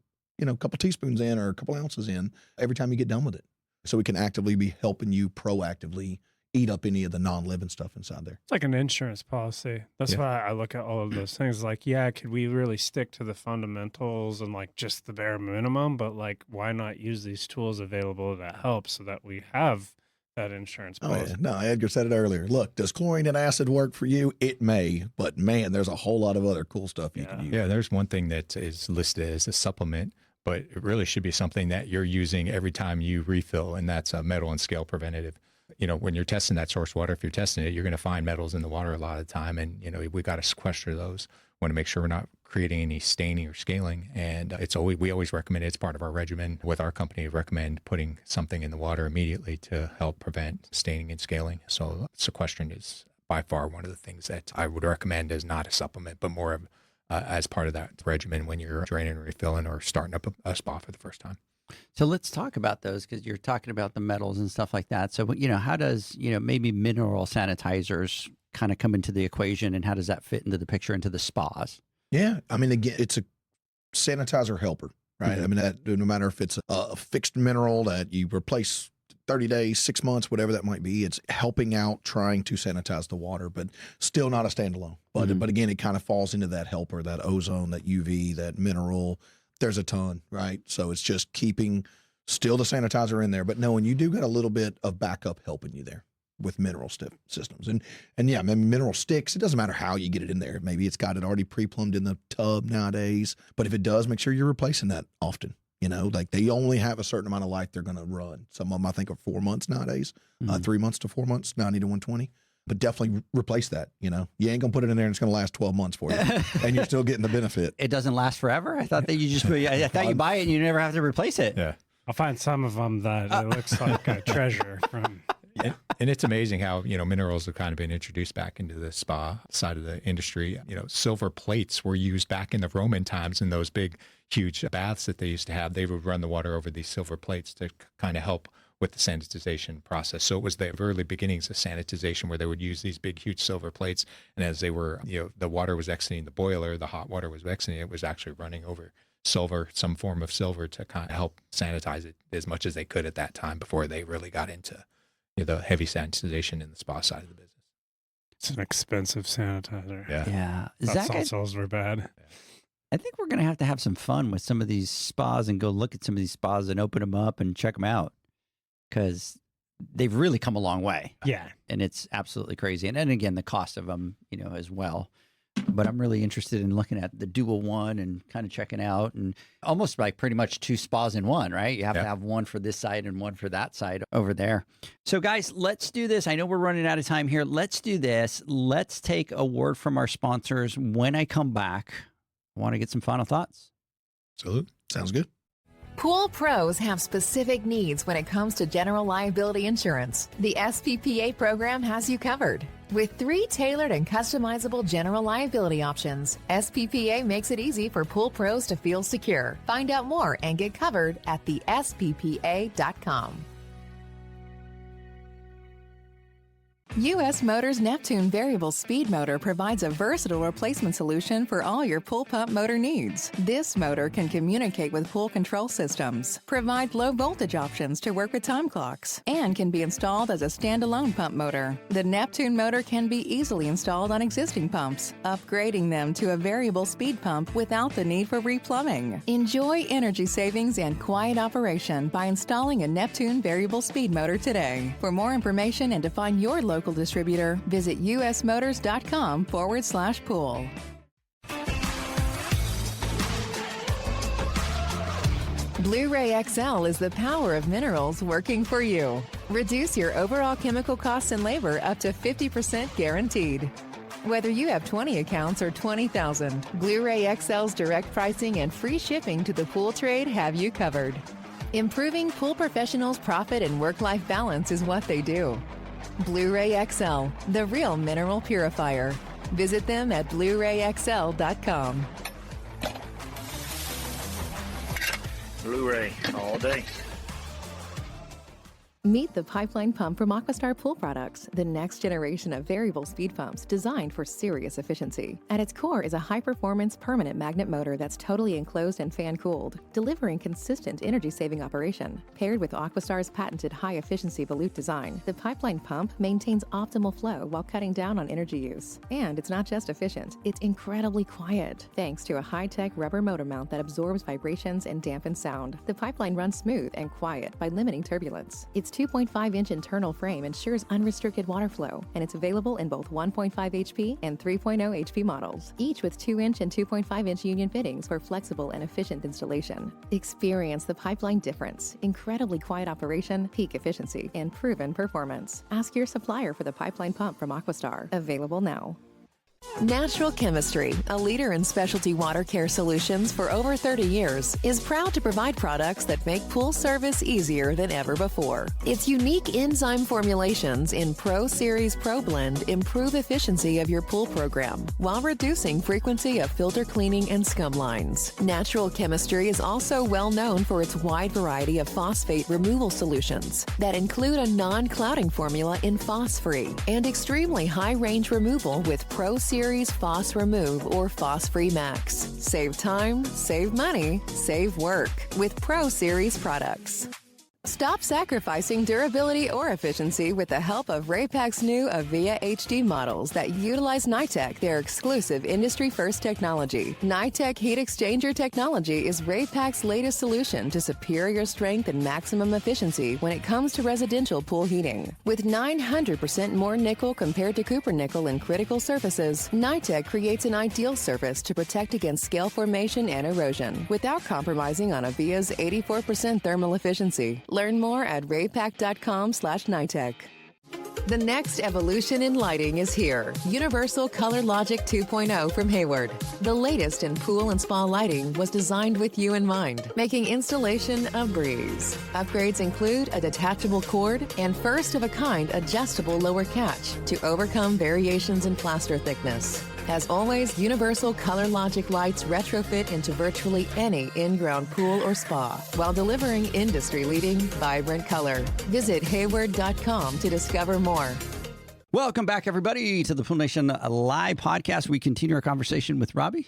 [SPEAKER 4] couple teaspoons in or a couple ounces in every time you get done with it. So we can actively be helping you proactively eat up any of the non-living stuff inside there.
[SPEAKER 5] It's like an insurance policy. That's why I look at all of those things. Like, yeah, could we really stick to the fundamentals and like just the bare minimum? But like, why not use these tools available that help so that we have that insurance policy?
[SPEAKER 4] Oh, yeah. No, Edgar said it earlier. Look, does chlorine and acid work for you? It may, but man, there's a whole lot of other cool stuff you can use.
[SPEAKER 6] Yeah, there's one thing that is listed as a supplement, but it really should be something that you're using every time you refill, and that's a metal and scale preventative. You know, when you're testing that source water, if you're testing it, you're going to find metals in the water a lot of the time, and you know we got to sequester those. Want to make sure we're not creating any staining or scaling, and we always recommend it's part of our regimen with our company. Recommend putting something in the water immediately to help prevent staining and scaling. So sequestering is by far one of the things that I would recommend as not a supplement, but more of as part of that regimen when you're draining and refilling or starting up a spa for the first time.
[SPEAKER 2] So let's talk about those, because you're talking about the metals and stuff like that. So, you know, how does, you know, maybe mineral sanitizers kind of come into the equation, and how does that fit into the picture, into the spas?
[SPEAKER 4] Yeah. I mean, again, it's a sanitizer helper, right?
[SPEAKER 2] Mhm.
[SPEAKER 4] I mean, that no matter if it's a fixed mineral that you replace 30 days, 6 months, whatever that might be, it's helping out trying to sanitize the water, but still not a standalone. But,
[SPEAKER 2] Mhm.
[SPEAKER 4] but again, it kind of falls into that helper, that ozone, that UV, that mineral. There's a ton, right? So it's just keeping still the sanitizer in there, but knowing you do got a little bit of backup helping you there with mineral systems. And yeah, I mean, mineral sticks, it doesn't matter how you get it in there. Maybe it's got it already pre-plumbed in the tub nowadays, but if it does, make sure you're replacing that often. You know, like they only have a certain amount of life they're going to run. Some of them I think are 4 months nowadays, 3 months to 4 months, 90 to 120. But definitely replace that. You know, you ain't gonna put it in there and it's gonna last 12 months for you, and you're still getting the benefit.
[SPEAKER 2] It doesn't last forever? I thought that you just, I thought you buy it and you never have to replace it.
[SPEAKER 6] Yeah.
[SPEAKER 5] I'll find some of them that it looks like a treasure from.
[SPEAKER 6] And it's amazing how, you know, minerals have kind of been introduced back into the spa side of the industry. You know, silver plates were used back in the Roman times in those big, huge baths that they used to have. They would run the water over these silver plates to kind of help with the sanitization process. So it was the early beginnings of sanitization where they would use these big, huge silver plates. And as they were, you know, the water was exiting the boiler, the hot water was exiting, it was actually running over silver, some form of silver, to kind of help sanitize it as much as they could at that time before they really got into, you know, the heavy sanitization in the spa side of the business.
[SPEAKER 5] It's an expensive sanitizer.
[SPEAKER 2] Yeah.
[SPEAKER 5] Thought
[SPEAKER 2] Zach,
[SPEAKER 5] salts were bad.
[SPEAKER 2] I think we're going to have some fun with some of these spas and go look at some of these spas and open them up and check them out, because they've really come a long way.
[SPEAKER 5] Yeah.
[SPEAKER 2] And it's absolutely crazy. And then again, the cost of them, you know, as well. But I'm really interested in looking at the dual one and kind of checking out, and almost like pretty much 2 spas in one, right? You have to have one for this side and one for that side over there. So guys, let's do this. I know we're running out of time here. Let's do this. Let's take a word from our sponsors. When I come back, I want to get some final thoughts.
[SPEAKER 6] Salute.
[SPEAKER 4] Sounds good.
[SPEAKER 1] Pool pros have specific needs when it comes to general liability insurance. The SPPA program has you covered. With 3 tailored and customizable general liability options, SPPA makes it easy for pool pros to feel secure. Find out more and get covered at thesppa.com. U.S. Motors Neptune Variable Speed Motor provides a versatile replacement solution for all your pool pump motor needs. This motor can communicate with pool control systems, provide low voltage options to work with time clocks, and can be installed as a standalone pump motor. The Neptune motor can be easily installed on existing pumps, upgrading them to a variable speed pump without the need for replumbing. Enjoy energy savings and quiet operation by installing a Neptune Variable Speed Motor today. For more information and to find your local distributor, visit usmotors.com/pool. Blu-ray XL is the power of minerals working for you. Reduce your overall chemical costs and labor up to 50% guaranteed. Whether you have 20 accounts or 20,000, Blu-ray XL's direct pricing and free shipping to the pool trade have you covered. Improving pool professionals' profit and work-life balance is what they do. Blu-ray XL, the real mineral purifier. Visit them at BluRayXL.com.
[SPEAKER 7] Blu-ray all day.
[SPEAKER 1] Meet the Pipeline Pump from Aquastar Pool Products, the next generation of variable speed pumps designed for serious efficiency. At its core is a high-performance permanent magnet motor that's totally enclosed and fan-cooled, delivering consistent energy-saving operation. Paired with Aquastar's patented high-efficiency volute design, the Pipeline Pump maintains optimal flow while cutting down on energy use. And it's not just efficient, it's incredibly quiet. Thanks to a high-tech rubber motor mount that absorbs vibrations and dampens sound, the pipeline runs smooth and quiet by limiting turbulence. Its 2.5-inch internal frame ensures unrestricted water flow, and it's available in both 1.5 HP and 3.0 HP models, each with 2-inch and 2.5-inch union fittings for flexible and efficient installation. Experience the pipeline difference: incredibly quiet operation, peak efficiency, and proven performance. Ask your supplier for the Pipeline Pump from Aquastar. Available now. Natural Chemistry, a leader in specialty water care solutions for over 30 years, is proud to provide products that make pool service easier than ever before. Its unique enzyme formulations in Pro Series Pro Blend improve efficiency of your pool program while reducing frequency of filter cleaning and scum lines. Natural Chemistry is also well known for its wide variety of phosphate removal solutions that include a non-clouding formula in Phos-Free and extremely high-range removal with Pro Series Phos Remove or Phos-Free Max. Save time, save money, save work with Pro Series products. Stop sacrificing durability or efficiency with the help of Raypak's new Avia HD models that utilize NITEC, their exclusive industry-first technology. NITEC heat exchanger technology is Raypak's latest solution to superior strength and maximum efficiency when it comes to residential pool heating. With 900% more nickel compared to copper nickel in critical surfaces, NITEC creates an ideal surface to protect against scale formation and erosion without compromising on Avia's 84% thermal efficiency. Learn more at raypak.com/NITEC. The next evolution in lighting is here. Universal Color Logic 2.0 from Hayward. The latest in pool and spa lighting was designed with you in mind, making installation a breeze. Upgrades include a detachable cord and first-of-a-kind adjustable lower catch to overcome variations in plaster thickness. As always, Universal Color Logic lights retrofit into virtually any in-ground pool or spa while delivering industry-leading, vibrant color. Visit Hayward.com to discover more.
[SPEAKER 2] Welcome back, everybody, to the Pool Nation Live podcast. We continue our conversation with Robbie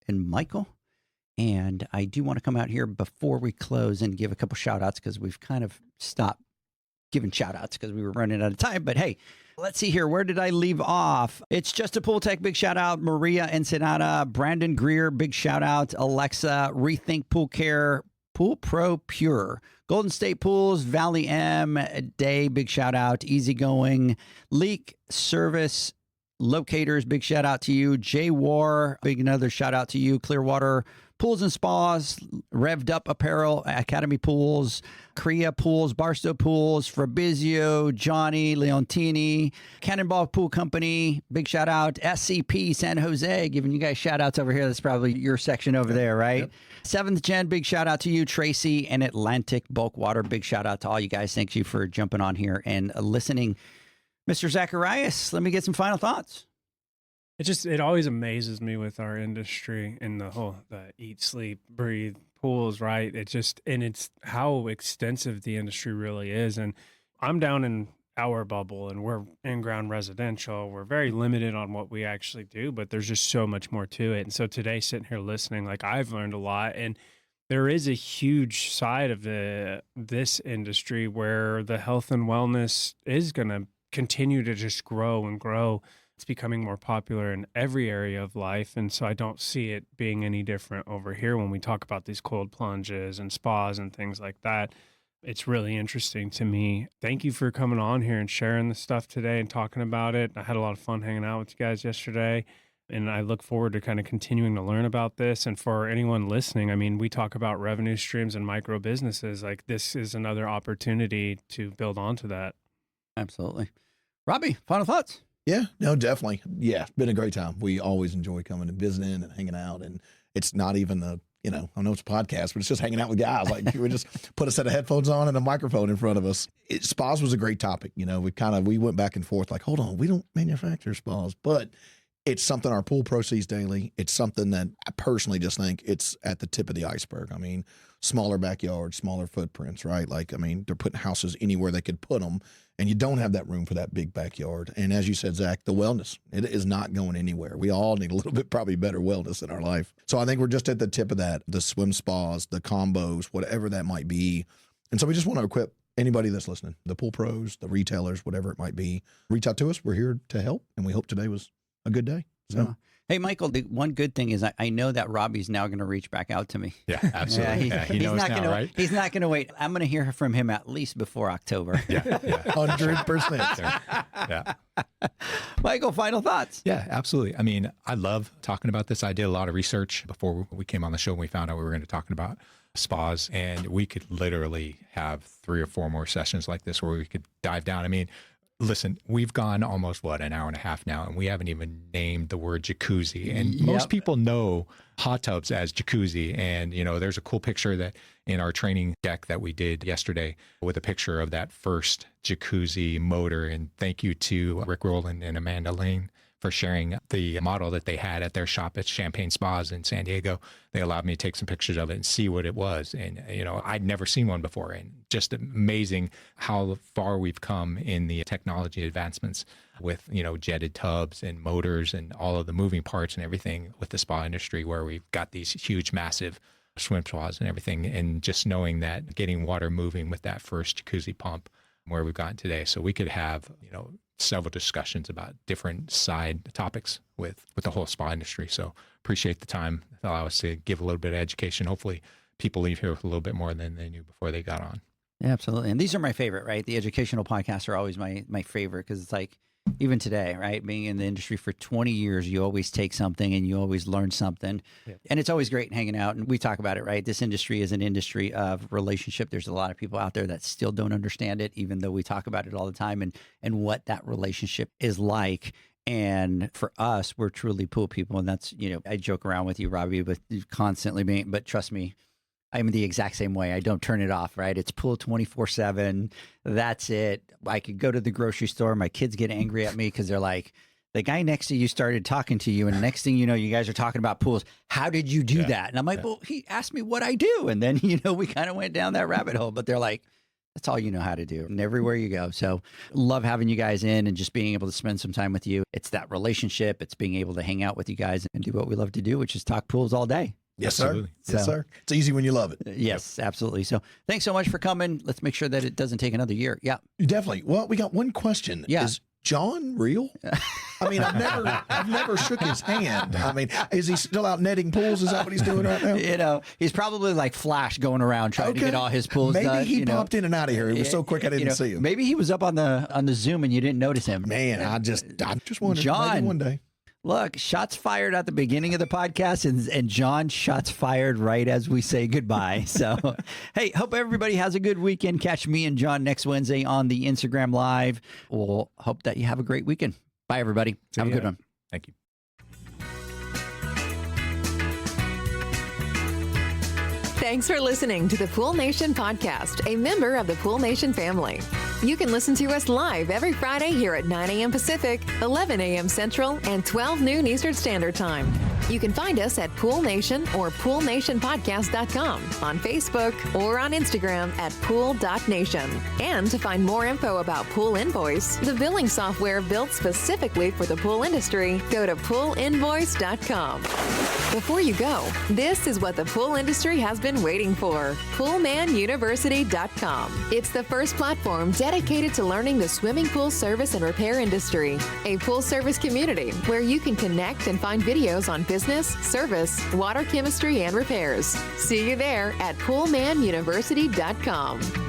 [SPEAKER 2] and Michael. And I do want to come out here before we close and give a couple shout outs because we've kind of stopped giving shout outs because we were running out of time. But hey, let's see here. Where did I leave off? It's Just a Pool Tech. Big shout out. Maria Ensenada, Brandon Greer. Big shout out. Alexa, Rethink Pool Care, Pool Pro Pure, Golden State Pools, Valley M, Day. Big shout out. Easygoing, Leak Service Locators. Big shout out to you. J War. Big another shout out to you. Clearwater Pools and Spas, Revved Up Apparel, Academy Pools, Korea Pools, Barstow Pools, Fabrizio, Johnny, Leontini, Cannonball Pool Company. Big shout out. SCP San Jose, giving you guys shout outs over here. That's probably your section over there, right? Yep. Seventh Gen, big shout out to you. Tracy and Atlantic Bulk Water. Big shout out to all you guys. Thank you for jumping on here and listening. Mr. Zacharias, let me get some final thoughts.
[SPEAKER 5] It always amazes me with our industry and the eat, sleep, breathe pools, right? It's how extensive the industry really is. And I'm down in our bubble and we're in-ground residential. We're very limited on what we actually do, but there's just so much more to it. And so today, sitting here listening, like I've learned a lot. And there is a huge side of this industry where the health and wellness is going to continue to just grow and grow. It's becoming more popular in every area of life. And so I don't see it being any different over here when we talk about these cold plunges and spas and things like that. It's really interesting to me. Thank you for coming on here and sharing the stuff today and talking about it. I had a lot of fun hanging out with you guys yesterday. And I look forward to kind of continuing to learn about this. And for anyone listening, I mean, we talk about revenue streams and micro businesses. Like this is another opportunity to build onto that.
[SPEAKER 2] Absolutely. Robbie, final thoughts?
[SPEAKER 4] Yeah, no, definitely. Yeah, it's been a great time. We always enjoy coming and visiting and hanging out. And it's not even I know it's a podcast, but it's just hanging out with guys. Like we just put a set of headphones on and a microphone in front of us. Spas was a great topic. We went back and forth like, hold on, we don't manufacture spas, but it's something our pool pro sees daily. It's something that I personally just think it's at the tip of the iceberg. I mean, smaller backyards, smaller footprints, right? Like, I mean, they're putting houses anywhere they could put them, and you don't have that room for that big backyard. And as you said, Zach, the wellness, it is not going anywhere. We all need a little bit probably better wellness in our life. So I think we're just at the tip of that, the swim spas, the combos, whatever that might be. And so we just want to equip anybody that's listening, the pool pros, the retailers, whatever it might be. Reach out to us. We're here to help, and we hope today was a good day. So.
[SPEAKER 2] Yeah. Hey, Michael, the one good thing is I know that Robbie's now going to reach back out to me.
[SPEAKER 6] Yeah, absolutely. He knows
[SPEAKER 2] not
[SPEAKER 6] now,
[SPEAKER 2] gonna,
[SPEAKER 6] right?
[SPEAKER 2] He's not going to wait. I'm going to hear from him at least before October.
[SPEAKER 6] Yeah.
[SPEAKER 4] 100%.
[SPEAKER 6] Yeah.
[SPEAKER 2] Michael, final thoughts?
[SPEAKER 6] Yeah, absolutely. I mean, I love talking about this. I did a lot of research before we came on the show and we found out we were going to be talking about spas, and we could literally have 3 or 4 more sessions like this where we could dive down. I mean, listen, we've gone almost, an hour and a half now, and we haven't even named the word jacuzzi. And most people know hot tubs as jacuzzi. And, there's a cool picture that in our training deck that we did yesterday with a picture of that first jacuzzi motor. And thank you to Rick Rowland and Amanda Lane for sharing the model that they had at their shop at Champagne Spas in San Diego. They allowed me to take some pictures of it and see what it was. And, I'd never seen one before. And just amazing how far we've come in the technology advancements with, jetted tubs and motors and all of the moving parts and everything with the spa industry, where we've got these huge, massive swim spas and everything. And just knowing that getting water moving with that first jacuzzi pump where we've gotten today. So we could have, several discussions about different side topics with the whole spa industry. So appreciate the time. Allow us to give a little bit of education. Hopefully people leave here with a little bit more than they knew before they got on.
[SPEAKER 2] Yeah, absolutely. And these are my favorite, right? The educational podcasts are always my favorite, because it's like, even today, right? Being in the industry for 20 years, you always take something and you always learn something. Yeah. And it's always great hanging out. And we talk about it, right? This industry is an industry of relationship. There's a lot of people out there that still don't understand it, even though we talk about it all the time, and what that relationship is like. And for us, we're truly pool people. And that's, I joke around with you, Robbie, with constantly being, but trust me, I'm the exact same way. I don't turn it off, right? It's pool 24/7. That's it. I could go to the grocery store. My kids get angry at me because they're like, the guy next to you started talking to you, and the next thing you know, you guys are talking about pools. How did you do that? And I'm like, well, he asked me what I do. And then, we kind of went down that rabbit hole. But they're like, that's all you know how to do, and everywhere you go. So love having you guys in and just being able to spend some time with you. It's that relationship. It's being able to hang out with you guys and do what we love to do, which is talk pools all day.
[SPEAKER 4] Yes, sir. Yes, sir. It's easy when you love it.
[SPEAKER 2] Yes, absolutely. So thanks so much for coming. Let's make sure that it doesn't take another year. Yeah.
[SPEAKER 4] Definitely. Well, we got one question.
[SPEAKER 2] Yeah.
[SPEAKER 4] Is John real? I mean, I've never shook his hand. I mean, is he still out netting pools? Is that what he's doing right now?
[SPEAKER 2] He's probably like Flash going around trying to get all his pools done.
[SPEAKER 4] Maybe he popped in and out of here. He was so quick I didn't see him.
[SPEAKER 2] Maybe he was up on the Zoom and you didn't notice him.
[SPEAKER 4] Man, I just wondered.
[SPEAKER 2] John,
[SPEAKER 4] maybe one day.
[SPEAKER 2] Look, shots fired at the beginning of the podcast, and John, shots fired right as we say goodbye. So, hey, hope everybody has a good weekend. Catch me and John next Wednesday on the Instagram Live. We'll hope that you have a great weekend. Bye, everybody. Have a good one.
[SPEAKER 6] Thank you.
[SPEAKER 1] Thanks for listening to the Pool Nation podcast, a member of the Pool Nation family. You can listen to us live every Friday here at 9 a.m. Pacific, 11 a.m. Central, and 12 noon Eastern Standard Time. You can find us at Pool Nation or PoolNationPodcast.com, on Facebook, or on Instagram at Pool.Nation. And to find more info about Pool Invoice, the billing software built specifically for the pool industry, go to PoolInvoice.com. Before you go, this is what the pool industry has been waiting for. PoolManUniversity.com. It's the first platform dedicated to learning the swimming pool service and repair industry. A pool service community where you can connect and find videos on business, service, water chemistry, and repairs. See you there at PoolManUniversity.com.